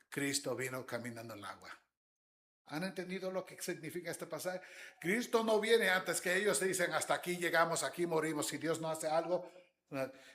Cristo vino caminando en el agua. ¿Han entendido lo que significa este pasaje? Cristo no viene antes que ellos. Se dicen, hasta aquí llegamos, aquí morimos. Si Dios no hace algo.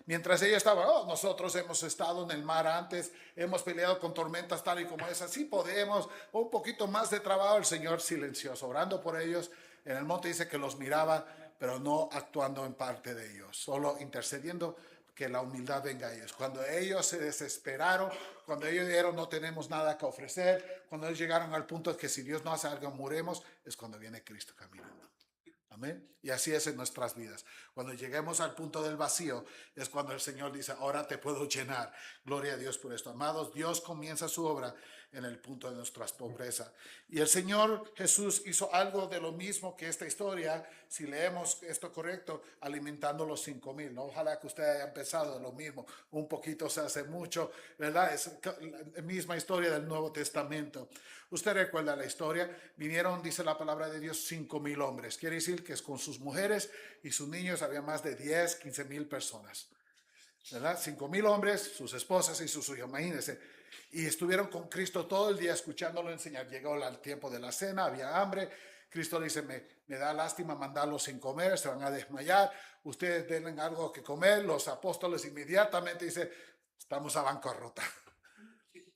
Mientras ellos estaban, nosotros hemos estado en el mar antes, hemos peleado con tormentas tal y como esa. Sí podemos, un poquito más de trabajo. El Señor silencioso, orando por ellos. En el monte dice que los miraba, pero no actuando en parte de ellos, solo intercediendo que la humildad venga a ellos. Cuando ellos se desesperaron, cuando ellos dijeron no tenemos nada que ofrecer, cuando ellos llegaron al punto de que si Dios no hace algo moriremos, es cuando viene Cristo caminando. Amén. Y así es en nuestras vidas. Cuando lleguemos al punto del vacío, es cuando el Señor dice, ahora te puedo llenar. Gloria a Dios por esto. Amados, Dios comienza su obra en el punto de nuestras pobrezas. Y el Señor Jesús hizo algo de lo mismo que esta historia, si leemos esto correcto, alimentando los 5,000. ¿No? Ojalá que usted haya empezado de lo mismo. Un poquito se hace mucho, ¿verdad? Es la misma historia del Nuevo Testamento. Usted recuerda la historia. Vinieron, dice la palabra de Dios, 5,000 hombres. Quiere decir que es con sus mujeres y sus niños había más de 10, 15,000 personas. ¿Verdad? 5,000 hombres, sus esposas y sus hijos, imagínense. Y estuvieron con Cristo todo el día escuchándolo enseñar. Llegó el tiempo de la cena, había hambre. Cristo le dice, me da lástima mandarlos sin comer, se van a desmayar. Ustedes denle algo que comer. Los apóstoles inmediatamente dicen, estamos a bancarrota.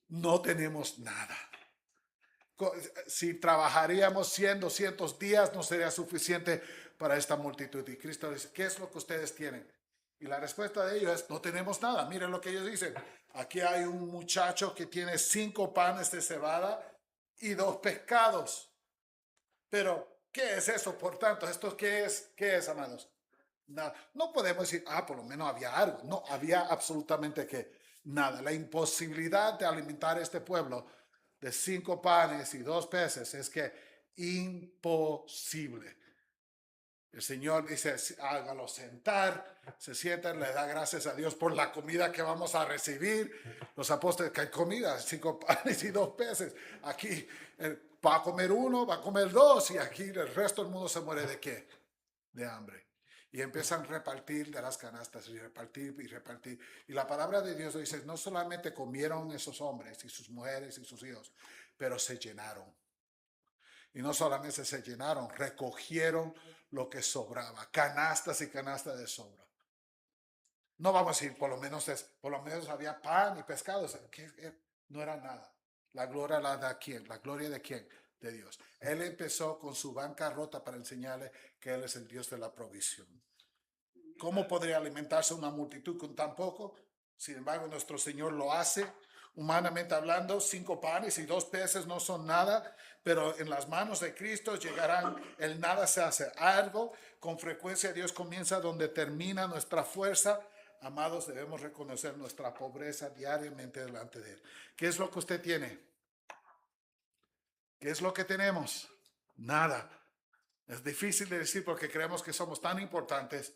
No tenemos nada. Si trabajaríamos 100, 200 días, no sería suficiente para esta multitud. Y Cristo dice, ¿qué es lo que ustedes tienen? Y la respuesta de ellos es, no tenemos nada. Miren lo que ellos dicen. Aquí hay un muchacho que tiene 5 panes de cebada y 2 pescados. Pero, ¿qué es eso? Por tanto, ¿esto qué es? ¿Qué es, amados? Nada. No podemos decir, por lo menos había algo. No, había absolutamente nada. La imposibilidad de alimentar a este pueblo de 5 panes y 2 peces es que imposible. El Señor dice, hágalo sentar, se sientan, le da gracias a Dios por la comida que vamos a recibir. Los apóstoles, que hay comida, 5 panes y 2 peces. Aquí va a comer uno, va a comer dos, y aquí el resto del mundo se muere ¿de qué? De hambre. Y empiezan a repartir de las canastas y repartir y repartir. Y la palabra de Dios dice, no solamente comieron esos hombres y sus mujeres y sus hijos, pero se llenaron. Y no solamente se llenaron, recogieron lo que sobraba, canastas y canastas de sobra. No vamos a decir, por lo menos había pan y pescado, no era nada. La gloria la da quién, la gloria de quién, de Dios. Él empezó con su bancarrota para enseñarle que Él es el Dios de la provisión. ¿Cómo podría alimentarse una multitud con tan poco? Sin embargo, nuestro Señor lo hace. Humanamente hablando, 5 panes y 2 peces no son nada, pero en las manos de Cristo llegarán, el nada se hace algo. Con frecuencia Dios comienza donde termina nuestra fuerza. Amados, debemos reconocer nuestra pobreza diariamente delante de Él. ¿Qué es lo que usted tiene? ¿Qué es lo que tenemos? Nada. Es difícil de decir porque creemos que somos tan importantes,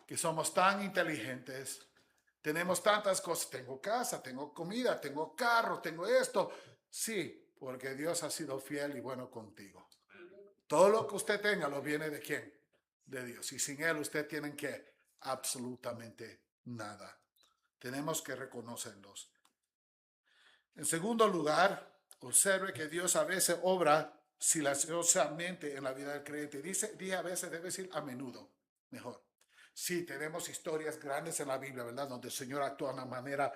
que somos tan inteligentes, tenemos tantas cosas. Tengo casa, tengo comida, tengo carro, tengo esto. Sí, porque Dios ha sido fiel y bueno contigo. Todo lo que usted tenga lo viene de quién? De Dios. Y sin Él usted tiene que absolutamente nada. Tenemos que reconocerlos. En segundo lugar, observe que Dios a veces obra silenciosamente en la vida del creyente. Dije a veces, debe decir a menudo, mejor. Sí, tenemos historias grandes en la Biblia, ¿verdad? Donde el Señor actúa de una manera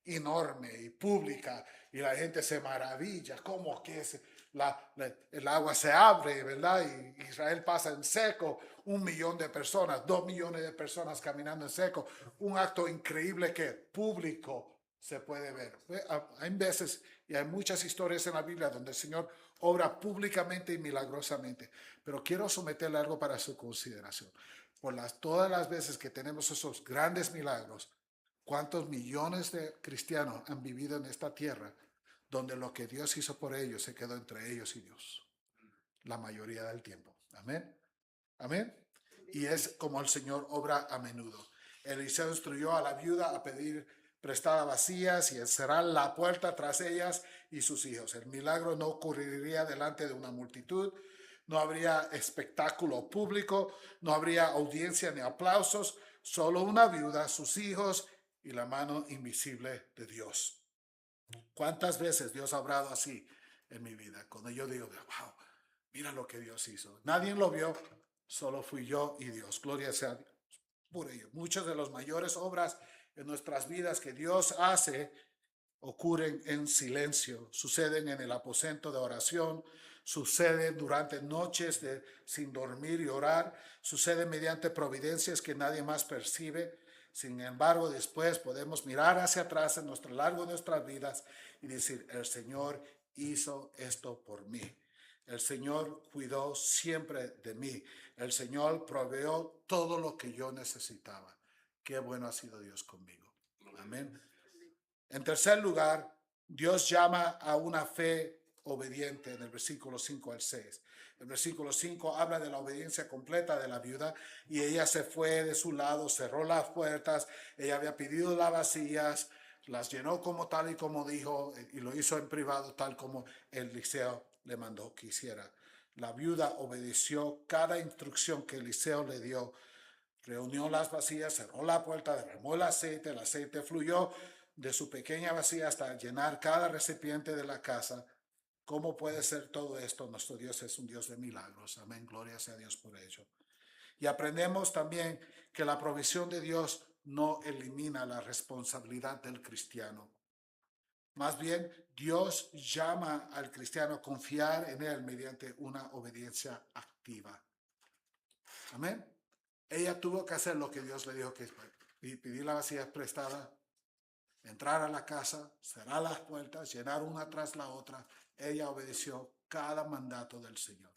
enorme y pública y la gente se maravilla. ¿Cómo que el agua se abre, ¿verdad? Y Israel pasa en seco, 1 millón de personas, 2 millones de personas caminando en seco. Un acto increíble que público se puede ver. Hay veces y hay muchas historias en la Biblia donde el Señor obra públicamente y milagrosamente. Pero quiero someterle algo para su consideración. Todas las veces que tenemos esos grandes milagros, ¿cuántos millones de cristianos han vivido en esta tierra donde lo que Dios hizo por ellos se quedó entre ellos y Dios? La mayoría del tiempo. Amén. Amén. Y es como el Señor obra a menudo. Eliseo instruyó a la viuda a pedir prestada vacías y encerrar la puerta tras ellas y sus hijos. El milagro no ocurriría delante de una multitud, no habría espectáculo público, no habría audiencia ni aplausos, solo una viuda, sus hijos y la mano invisible de Dios. ¿Cuántas veces Dios ha obrado así en mi vida? Cuando yo digo, wow, mira lo que Dios hizo. Nadie lo vio, solo fui yo y Dios. Gloria sea a Dios por ello. Muchas de las mayores obras en nuestras vidas que Dios hace ocurren en silencio, suceden en el aposento de oración, suceden durante noches sin dormir y orar, suceden mediante providencias que nadie más percibe. Sin embargo, después podemos mirar hacia atrás en nuestro largo de nuestras vidas y decir, el Señor hizo esto por mí. El Señor cuidó siempre de mí. El Señor proveó todo lo que yo necesitaba. Qué bueno ha sido Dios conmigo. Amén. En tercer lugar, Dios llama a una fe obediente en el versículo 5 al 6. El versículo 5 habla de la obediencia completa de la viuda y ella se fue de su lado, cerró las puertas, ella había pedido las vacías, las llenó como tal y como dijo y lo hizo en privado tal como Eliseo le mandó que hiciera. La viuda obedeció cada instrucción que Eliseo le dio. Reunió las vasijas, cerró la puerta, derramó el aceite fluyó de su pequeña vasija hasta llenar cada recipiente de la casa. ¿Cómo puede ser todo esto? Nuestro Dios es un Dios de milagros. Amén. Gloria sea a Dios por ello. Y aprendemos también que la provisión de Dios no elimina la responsabilidad del cristiano. Más bien, Dios llama al cristiano a confiar en Él mediante una obediencia activa. Amén. Ella tuvo que hacer lo que Dios le dijo que pedir la vasija prestada, entrar a la casa, cerrar las puertas, llenar una tras la otra. Ella obedeció cada mandato del Señor.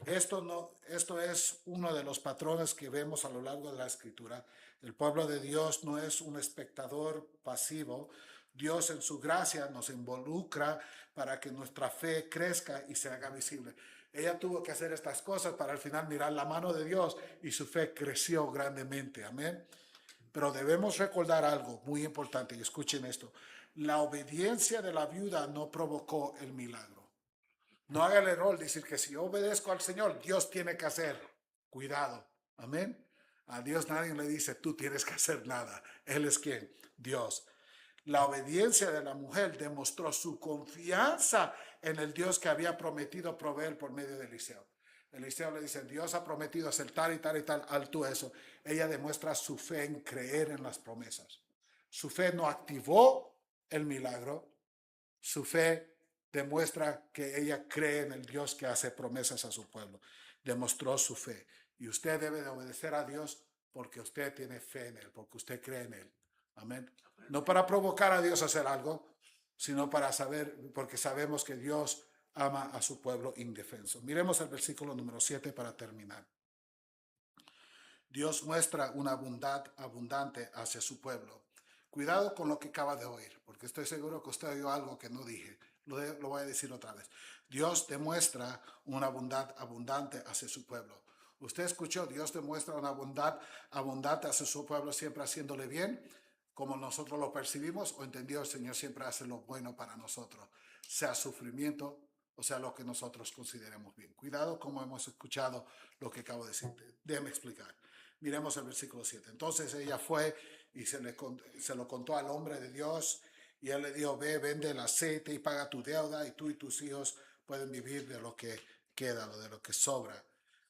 Esto es uno de los patrones que vemos a lo largo de la Escritura. El pueblo de Dios no es un espectador pasivo. Dios en su gracia nos involucra para que nuestra fe crezca y se haga visible. Ella tuvo que hacer estas cosas para al final mirar la mano de Dios y su fe creció grandemente. Amén. Pero debemos recordar algo muy importante y escuchen esto. La obediencia de la viuda no provocó el milagro. No haga el error de decir que si yo obedezco al Señor, Dios tiene que hacer. Cuidado. Amén. A Dios nadie le dice, tú tienes que hacer nada. Él es quien, Dios. La obediencia de la mujer demostró su confianza en el Dios que había prometido proveer por medio de Eliseo. Eliseo le dice, Dios ha prometido hacer tal y tal y tal, al tú eso. Ella demuestra su fe en creer en las promesas. Su fe no activó el milagro. Su fe demuestra que ella cree en el Dios que hace promesas a su pueblo. Demostró su fe. Y usted debe de obedecer a Dios porque usted tiene fe en Él, porque usted cree en Él. Amén. No para provocar a Dios a hacer algo, sino para saber, porque sabemos que Dios ama a su pueblo indefenso. Miremos el versículo número 7 para terminar. Dios muestra una bondad abundante hacia su pueblo. Cuidado con lo que acaba de oír, porque estoy seguro que usted oyó algo que no dije. Lo voy a decir otra vez. Dios demuestra una bondad abundante hacia su pueblo. Usted escuchó, Dios demuestra una bondad abundante hacia su pueblo, siempre haciéndole bien, como nosotros lo percibimos, o entendió, el Señor siempre hace lo bueno para nosotros, sea sufrimiento, o sea lo que nosotros consideremos bien. Cuidado como hemos escuchado lo que acabo de decir. Déjeme explicar. Miremos el versículo 7. Entonces ella fue y se lo contó al hombre de Dios y él le dijo, ve, vende el aceite y paga tu deuda y tú y tus hijos pueden vivir de lo que queda, de lo que sobra.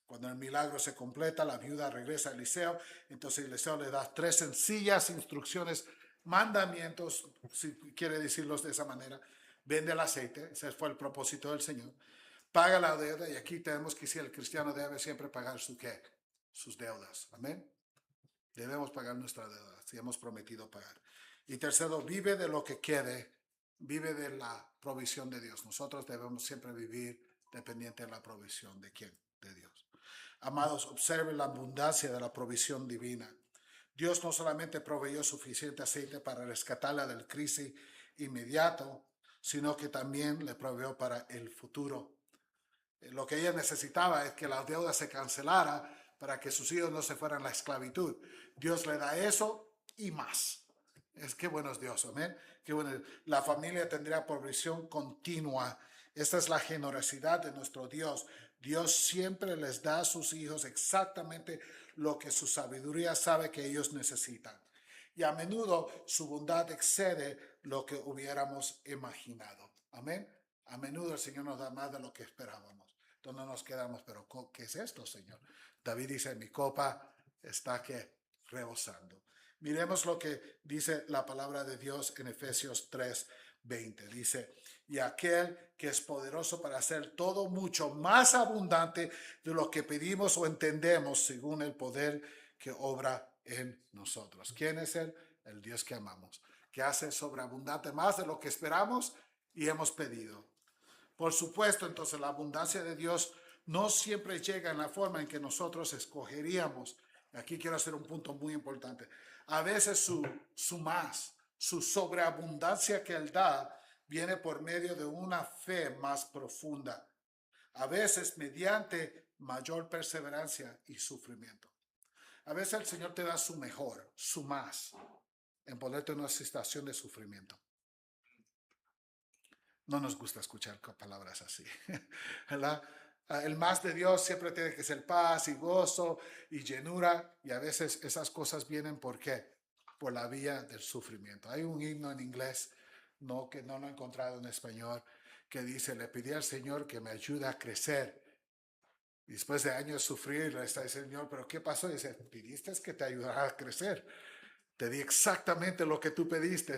Cuando el milagro se completa, la viuda regresa a Eliseo, entonces Eliseo le da 3 sencillas instrucciones, mandamientos, si quiere decirlos de esa manera. Vende el aceite, ese fue el propósito del Señor. Paga la deuda, y aquí tenemos que si el cristiano debe siempre pagar su qué, sus deudas. Amén. Debemos pagar nuestra deuda, si hemos prometido pagar. Y tercero, vive de lo que quede, vive de la provisión de Dios. Nosotros debemos siempre vivir dependiente de la provisión de quién, de Dios. Amados, observen la abundancia de la provisión divina. Dios no solamente proveyó suficiente aceite para rescatarla del crisis inmediato, sino que también le proveyó para el futuro. Lo que ella necesitaba es que la deuda se cancelara para que sus hijos no se fueran a la esclavitud. Dios le da eso y más. Es que bueno es Dios, amén. Qué bueno. La familia tendrá provisión continua. Esta es la generosidad de nuestro Dios. Dios siempre les da a sus hijos exactamente lo que su sabiduría sabe que ellos necesitan. Y a menudo su bondad excede lo que hubiéramos imaginado. Amén. A menudo el Señor nos da más de lo que esperábamos. Entonces nos quedamos, pero ¿qué es esto, Señor? David dice, mi copa está que rebosando. Miremos lo que dice la palabra de Dios en Efesios 3:20. Dice, y aquel que es poderoso para hacer todo mucho más abundante de lo que pedimos o entendemos según el poder que obra en nosotros. ¿Quién es Él? El Dios que amamos, que hace sobreabundante más de lo que esperamos y hemos pedido. Por supuesto, entonces la abundancia de Dios no siempre llega en la forma en que nosotros escogeríamos. Aquí quiero hacer un punto muy importante. A veces su sobreabundancia que Él da, viene por medio de una fe más profunda. A veces mediante mayor perseverancia y sufrimiento. A veces el Señor te da su mejor, su más, en ponerte en una situación de sufrimiento. No nos gusta escuchar palabras así, ¿verdad? El más de Dios siempre tiene que ser paz y gozo y llenura, y a veces esas cosas vienen ¿por qué? Por la vía del sufrimiento. Hay un himno en inglés, que no lo he encontrado en español, que dice, le pedí al Señor que me ayude a crecer. Y después de años de sufrir, le está diciendo, Señor, ¿pero qué pasó? Y dice, pidiste que te ayudara a crecer. Te di exactamente lo que tú pediste.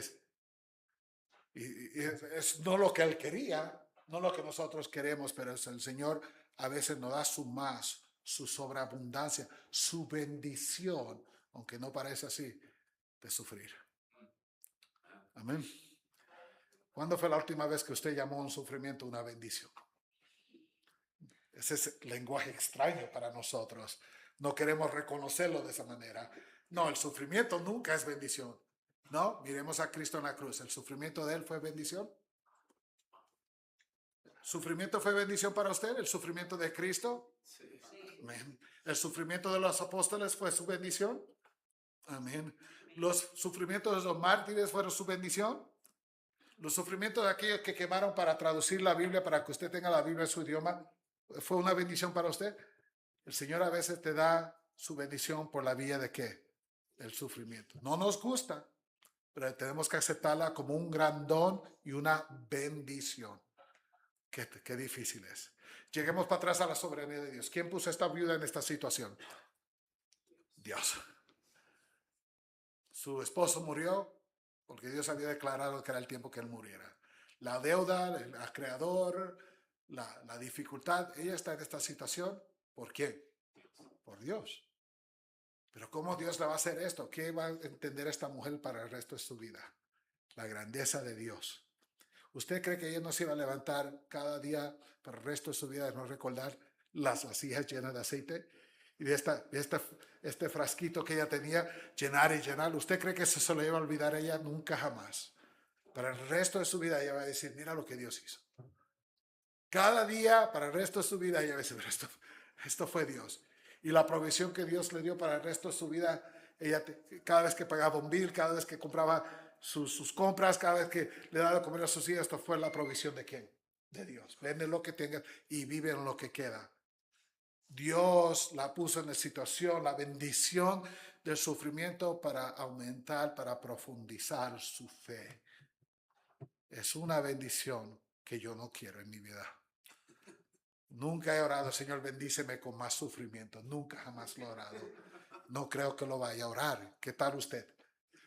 Y es no lo que Él quería, no lo que nosotros queremos, pero es el Señor a veces nos da su más, su sobreabundancia, su bendición, aunque no parece así, de sufrir. Amén. ¿Cuándo fue la última vez que usted llamó a un sufrimiento una bendición? Ese es lenguaje extraño para nosotros. No queremos reconocerlo de esa manera. No, el sufrimiento nunca es bendición. No, miremos a Cristo en la cruz. ¿El sufrimiento de Él fue bendición? ¿Sufrimiento fue bendición para usted? ¿El sufrimiento de Cristo? Sí. Amén. ¿El sufrimiento de los apóstoles fue su bendición? Amén. ¿Los sufrimientos de los mártires fueron su bendición? Los sufrimientos de aquellos que quemaron para traducir la Biblia, para que usted tenga la Biblia en su idioma, ¿fue una bendición para usted? El Señor a veces te da su bendición por la vía de ¿qué? El sufrimiento. No nos gusta, pero tenemos que aceptarla como un gran don y una bendición. Qué difícil es. Lleguemos para atrás a la soberanía de Dios. ¿Quién puso a esta viuda en esta situación? Dios. Su esposo murió porque Dios había declarado que era el tiempo que él muriera. La deuda, el acreedor, la dificultad, ella está en esta situación. ¿Por qué? Por Dios. Pero ¿cómo Dios le va a hacer esto? ¿Qué va a entender esta mujer para el resto de su vida? La grandeza de Dios. ¿Usted cree que ella no se iba a levantar cada día para el resto de su vida de no recordar las vasijas llenas de aceite? Y de este frasquito que ella tenía, llenar y llenar. ¿Usted cree que eso se lo iba a olvidar a ella? Nunca jamás. Para el resto de su vida ella va a decir, mira lo que Dios hizo. Cada día, para el resto de su vida, ella va a decir, esto fue Dios. Y la provisión que Dios le dio para el resto de su vida, ella cada vez que pagaba un bill, cada vez que compraba sus compras, cada vez que le daba de comer a sus hijas, esto fue la provisión de ¿quién? De Dios. Vende lo que tengas y vive en lo que queda. Dios la puso en la situación, la bendición del sufrimiento para aumentar, para profundizar su fe. Es una bendición que yo no quiero en mi vida. Nunca he orado, Señor, bendíceme con más sufrimiento. Nunca jamás lo he orado. No creo que lo vaya a orar. ¿Qué tal usted?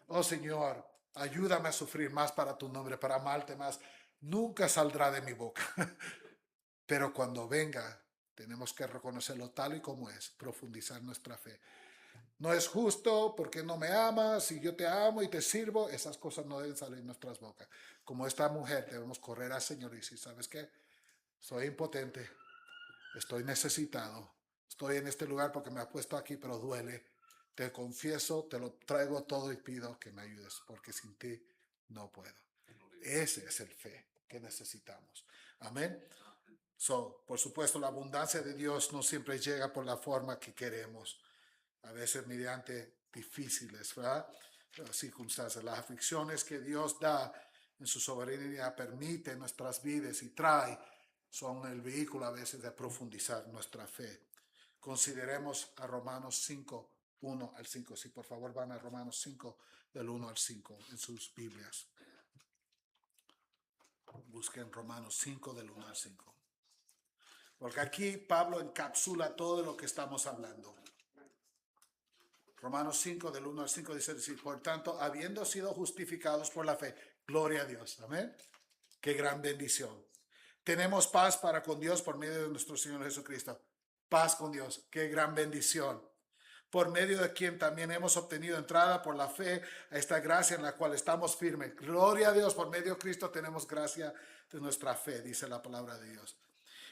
Oh, Señor, ayúdame a sufrir más para tu nombre, para amarte más. Nunca saldrá de mi boca. Pero cuando venga, tenemos que reconocerlo tal y como es, profundizar nuestra fe. No es justo porque no me amas y yo te amo y te sirvo. Esas cosas no deben salir de nuestras bocas. Como esta mujer, debemos correr al Señor y decir, ¿sabes qué? Soy impotente, estoy necesitado, estoy en este lugar porque me has puesto aquí, pero duele. Te confieso, te lo traigo todo y pido que me ayudes, porque sin ti no puedo. Ese es el fe que necesitamos. Amén. Por supuesto, la abundancia de Dios no siempre llega por la forma que queremos. A veces mediante difíciles, ¿verdad? Las circunstancias, las aflicciones que Dios da en su soberanía permite en nuestras vidas y trae, son el vehículo a veces de profundizar nuestra fe. Consideremos a Romanos 5, 1 al 5. Si por favor van a Romanos 5, del 1 al 5 en sus Biblias. Busquen Romanos 5, del 1 al 5. Porque aquí Pablo encapsula todo lo que estamos hablando. Romanos 5, del 1 al 5 dice, por tanto, habiendo sido justificados por la fe, gloria a Dios, amén. Qué gran bendición. Tenemos paz para con Dios por medio de nuestro Señor Jesucristo. Paz con Dios, qué gran bendición. Por medio de quien también hemos obtenido entrada por la fe a esta gracia en la cual estamos firmes. Gloria a Dios, por medio de Cristo tenemos gracia de nuestra fe, dice la palabra de Dios.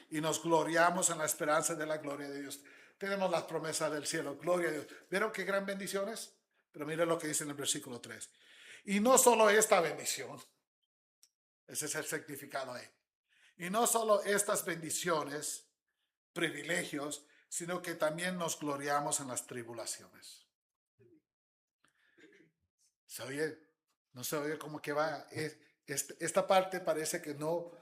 Y nos gloriamos en la esperanza de la gloria de Dios. Tenemos las promesas del cielo, gloria a Dios. ¿Vieron qué gran bendición es? Pero miren lo que dice en el versículo 3. Y no solo esta bendición, ese es el significado ahí. Y no solo estas bendiciones, privilegios, sino que también nos gloriamos en las tribulaciones. ¿Se oye? No se oye como que va. Esta parte parece que no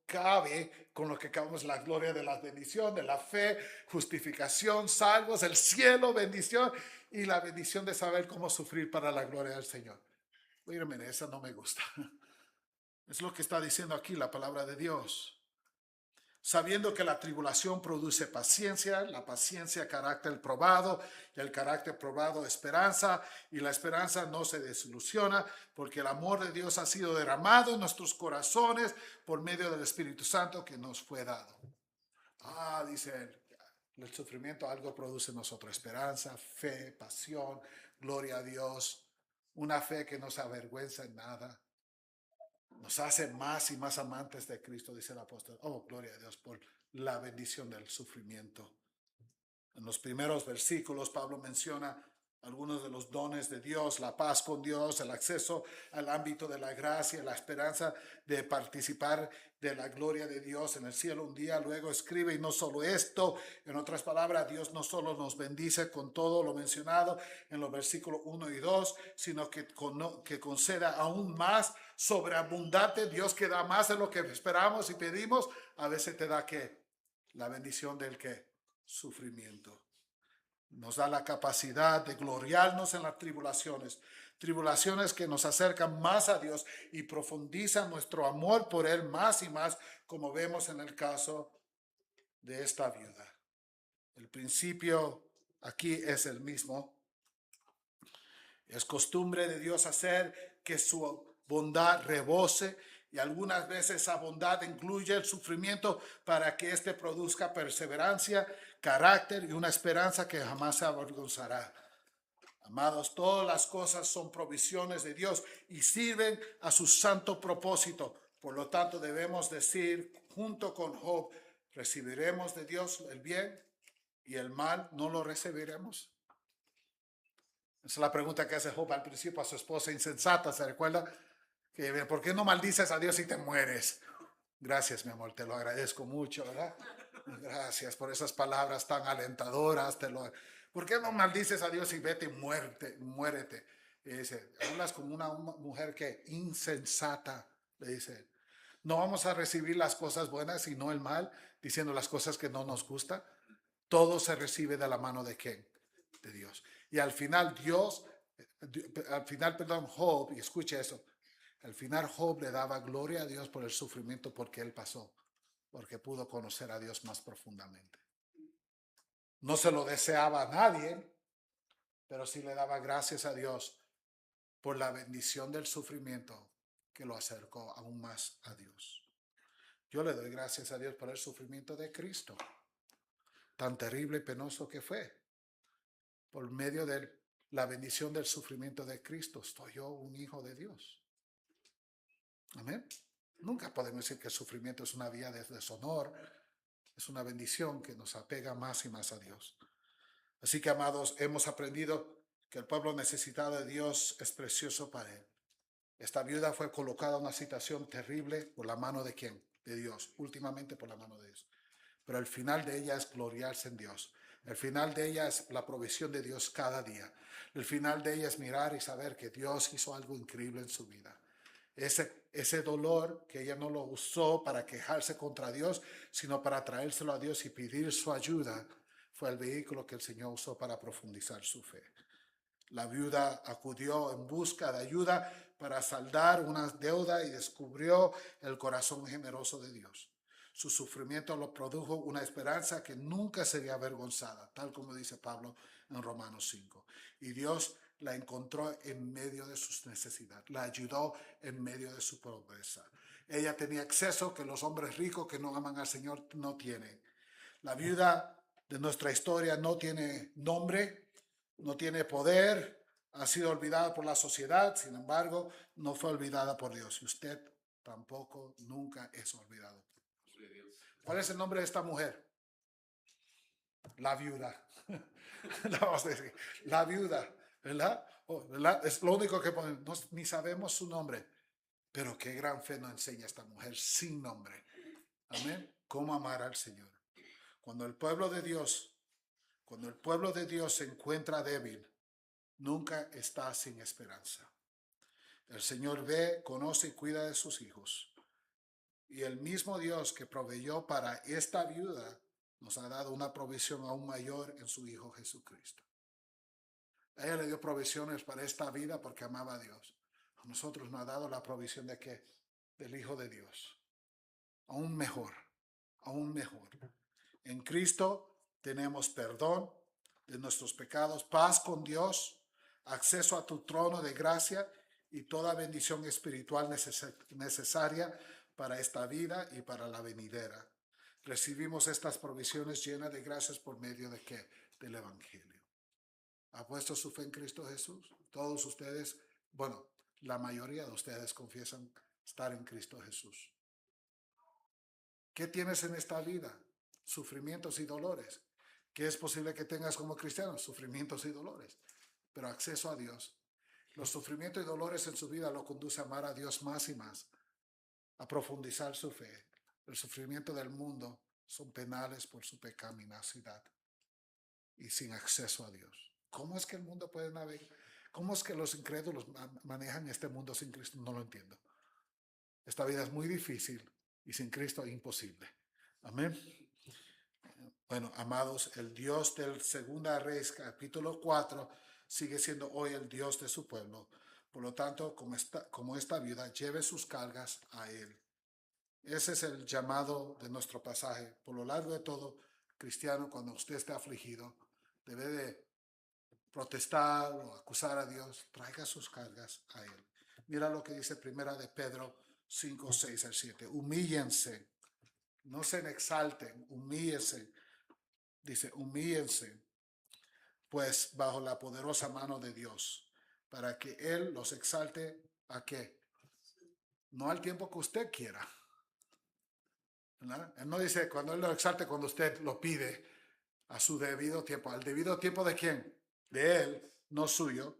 cabe con lo que acabamos, la gloria de la bendición, de la fe, justificación, salvos, el cielo, bendición y la bendición de saber cómo sufrir para la gloria del Señor. Mire, esa no me gusta. Es lo que está diciendo aquí la palabra de Dios. Sabiendo que la tribulación produce paciencia, la paciencia carácter probado, y el carácter probado esperanza, y la esperanza no se desilusiona, porque el amor de Dios ha sido derramado en nuestros corazones por medio del Espíritu Santo que nos fue dado. Dice él, el sufrimiento algo produce en nosotros, esperanza, fe, pasión, gloria a Dios, una fe que no se avergüenza en nada. Nos hace más y más amantes de Cristo, dice el apóstol. Oh, gloria a Dios por la bendición del sufrimiento. En los primeros versículos, Pablo menciona algunos de los dones de Dios, la paz con Dios, el acceso al ámbito de la gracia, la esperanza de participar de la gloria de Dios en el cielo un día. Luego escribe, y no solo esto, en otras palabras, Dios no solo nos bendice con todo lo mencionado en los versículos 1 y 2, sino que conceda aún más sobreabundante. Dios que da más de lo que esperamos y pedimos, a veces te da que la bendición del que sufrimiento. Nos da la capacidad de gloriarnos en las tribulaciones, tribulaciones que nos acercan más a Dios y profundizan nuestro amor por Él más y más, como vemos en el caso de esta viuda. El principio aquí es el mismo. Es costumbre de Dios hacer que su bondad rebose, y algunas veces esa bondad incluye el sufrimiento para que éste produzca perseverancia, carácter y una esperanza que jamás se avergonzará. Amados, todas las cosas son provisiones de Dios y sirven a su santo propósito. Por lo tanto, debemos decir junto con Job, ¿recibiremos de Dios el bien y el mal no lo recibiremos? Esa es la pregunta que hace Job al principio a su esposa insensata. ¿Se recuerda? Que, ¿por qué no maldices a Dios si te mueres? Gracias, mi amor, te lo agradezco mucho, ¿verdad? Gracias por esas palabras tan alentadoras. ¿Por qué no maldices a Dios y vete y muérete? Y dice, hablas como una mujer que insensata, le dice. No vamos a recibir las cosas buenas y no el mal, diciendo las cosas que no nos gustan. Todo se recibe de la mano de ¿quién? De Dios. Y al final Job, y escuche eso, al final Job le daba gloria a Dios por el sufrimiento porque él pasó, porque pudo conocer a Dios más profundamente. No se lo deseaba a nadie, pero sí le daba gracias a Dios por la bendición del sufrimiento que lo acercó aún más a Dios. Yo le doy gracias a Dios por el sufrimiento de Cristo, tan terrible y penoso que fue. Por medio de la bendición del sufrimiento de Cristo, estoy yo un hijo de Dios. Amén. Nunca podemos decir que el sufrimiento es una vía de deshonor. Es una bendición que nos apega más y más a Dios. Así que, amados, hemos aprendido que el pueblo necesitado de Dios es precioso para él. Esta viuda fue colocada en una situación terrible por la mano de ¿quién? De Dios, últimamente por la mano de Dios. Pero el final de ella es gloriarse en Dios. El final de ella es la provisión de Dios cada día. El final de ella es mirar y saber que Dios hizo algo increíble en su vida. Ese dolor que ella no lo usó para quejarse contra Dios, sino para traérselo a Dios y pedir su ayuda, fue el vehículo que el Señor usó para profundizar su fe. La viuda acudió en busca de ayuda para saldar una deuda y descubrió el corazón generoso de Dios. Su sufrimiento lo produjo una esperanza que nunca sería avergonzada, tal como dice Pablo en Romanos 5. Y Dios la encontró en medio de sus necesidades, la ayudó en medio de su pobreza. Ella tenía acceso que los hombres ricos que no aman al Señor no tienen. La viuda de nuestra historia no tiene nombre, no tiene poder, ha sido olvidada por la sociedad, sin embargo, no fue olvidada por Dios. Y usted tampoco nunca es olvidado. ¿Cuál es el nombre de esta mujer? La viuda. Vamos a decir, la viuda, ¿verdad? ¿Verdad? Es lo único que ponemos, ni sabemos su nombre. Pero qué gran fe nos enseña esta mujer sin nombre. Amén. ¿Cómo amar al Señor? Cuando el pueblo de Dios se encuentra débil, nunca está sin esperanza. El Señor ve, conoce y cuida de sus hijos. Y el mismo Dios que proveyó para esta viuda nos ha dado una provisión aún mayor en su Hijo Jesucristo. A ella le dio provisiones para esta vida porque amaba a Dios. A nosotros nos ha dado la provisión de ¿qué? Del Hijo de Dios. Aún mejor, aún mejor. En Cristo tenemos perdón de nuestros pecados, paz con Dios, acceso a tu trono de gracia y toda bendición espiritual necesaria para esta vida y para la venidera. Recibimos estas provisiones llenas de gracias por medio de ¿qué? Del Evangelio. ¿Ha puesto su fe en Cristo Jesús? Todos ustedes, bueno, la mayoría de ustedes confiesan estar en Cristo Jesús. ¿Qué tienes en esta vida? Sufrimientos y dolores. ¿Qué es posible que tengas como cristiano? Sufrimientos y dolores. pero acceso a Dios. Los sufrimientos y dolores en su vida lo conduce a amar a Dios más y más, a profundizar su fe. El sufrimiento del mundo son penales por su pecaminosidad y sin acceso a Dios. ¿Cómo es que el mundo puede navegar? ¿Cómo es que los incrédulos manejan este mundo sin Cristo? No lo entiendo. Esta vida es muy difícil y sin Cristo es imposible. Amén. Bueno, amados, el Dios del Segunda Reyes, capítulo 4, sigue siendo hoy el Dios de su pueblo. Por lo tanto, como esta viuda, lleve sus cargas a Él. Ese es el llamado de nuestro pasaje. Por lo largo de todo, cristiano, cuando usted esté afligido, debe de protestar o acusar a Dios, traiga sus cargas a Él. Mira lo que dice Primera de Pedro 5, 6 al 7. Humíllense, no se exalten, humíllense. Dice, humíllense, pues bajo la poderosa mano de Dios, para que Él los exalte ¿a qué? No al tiempo que usted quiera. ¿Verdad? Él no dice cuando Él lo exalte, cuando usted lo pide a su debido tiempo. ¿Al debido tiempo de quién? De Él, no suyo,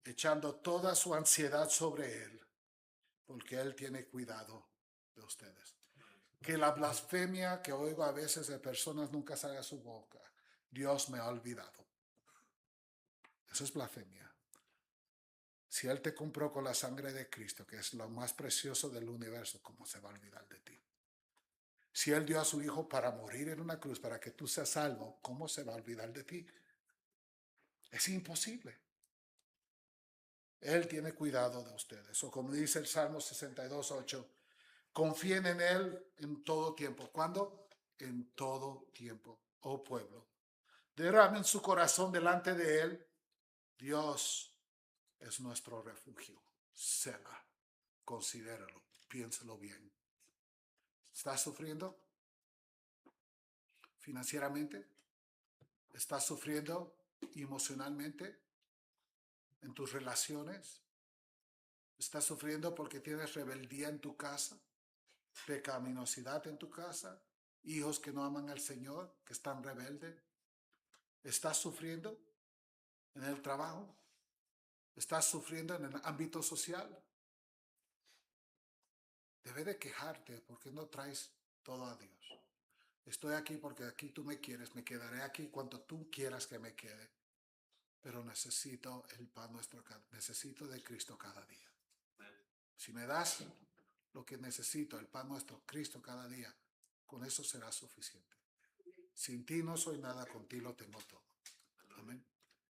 echando toda su ansiedad sobre Él, porque Él tiene cuidado de ustedes. Que la blasfemia que oigo a veces de personas nunca salga a su boca. Dios me ha olvidado. Eso es blasfemia. Si Él te compró con la sangre de Cristo, que es lo más precioso del universo, ¿cómo se va a olvidar de ti? Si Él dio a su Hijo para morir en una cruz, para que tú seas salvo, ¿cómo se va a olvidar de ti? Es imposible. Él tiene cuidado de ustedes. O como dice el Salmo 62:8, confíen en Él en todo tiempo. ¿Cuándo? En todo tiempo, oh pueblo. Derramen su corazón delante de Él. Dios es nuestro refugio. Selah. Considéralo. Piénselo bien. ¿Estás sufriendo financieramente? ¿Estás sufriendo emocionalmente en tus relaciones? ¿Estás sufriendo porque tienes rebeldía en tu casa? ¿Pecaminosidad en tu casa? ¿Hijos que no aman al Señor, que están rebeldes? ¿Estás sufriendo en el trabajo? ¿Estás sufriendo en el ámbito social? Debes de quejarte porque no traes todo a Dios. Estoy aquí porque aquí tú me quieres, me quedaré aquí cuanto tú quieras que me quede. Pero necesito el pan nuestro, necesito de Cristo cada día. Si me das lo que necesito, el pan nuestro, Cristo cada día, con eso será suficiente. Sin ti no soy nada, contigo lo tengo todo. Amén.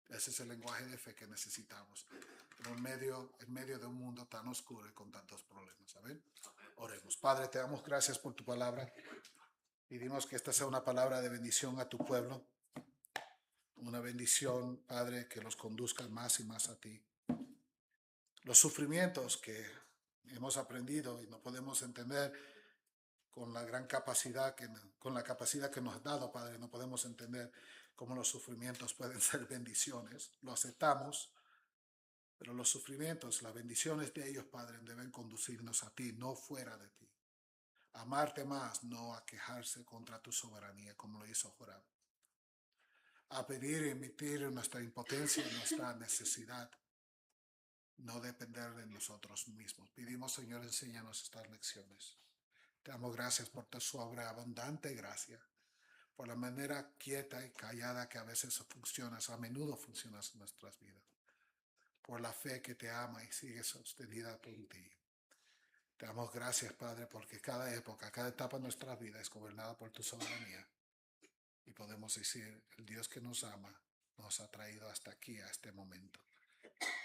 Ese es el lenguaje de fe que necesitamos en medio de un mundo tan oscuro y con tantos problemas. Amén. Oremos. Padre, te damos gracias por tu palabra. Pedimos que esta sea una palabra de bendición a tu pueblo. Una bendición, Padre, que los conduzca más y más a ti. Los sufrimientos que hemos aprendido y no podemos entender con la gran capacidad con la capacidad que nos has dado, Padre, no podemos entender cómo los sufrimientos pueden ser bendiciones. Lo aceptamos, pero los sufrimientos, las bendiciones de ellos, Padre, deben conducirnos a ti, no fuera de ti. Amarte más, no a quejarse contra tu soberanía, como lo hizo Joram. A pedir y emitir nuestra impotencia y nuestra necesidad, no depender de nosotros mismos. Pedimos, Señor, enséñanos estas lecciones. Te damos gracias por tu sobreabundante gracia, por la manera quieta y callada que a veces funcionas, a menudo funcionas en nuestras vidas, por la fe que te ama y sigue sostenida por ti. Te damos gracias, Padre, porque cada época, cada etapa de nuestra vida es gobernada por tu soberanía. Y podemos decir, el Dios que nos ama nos ha traído hasta aquí, a este momento.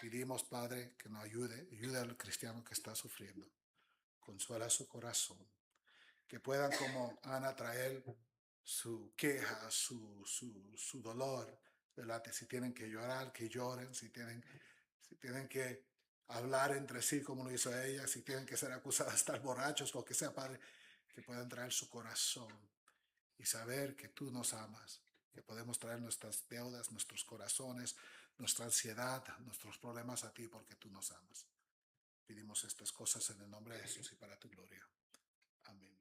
Pedimos, Padre, que nos ayude al cristiano que está sufriendo. Consuela su corazón. Que puedan, como Ana, traer su queja, su dolor, ¿verdad? Si tienen que llorar, que lloren, si tienen que hablar entre sí como lo hizo ella, si tienen que ser acusadas de estar borrachos, lo que sea, Padre, que puedan traer su corazón y saber que tú nos amas, que podemos traer nuestras deudas, nuestros corazones, nuestra ansiedad, nuestros problemas a ti porque tú nos amas. Pedimos estas cosas en el nombre de Jesús y para tu gloria. Amén.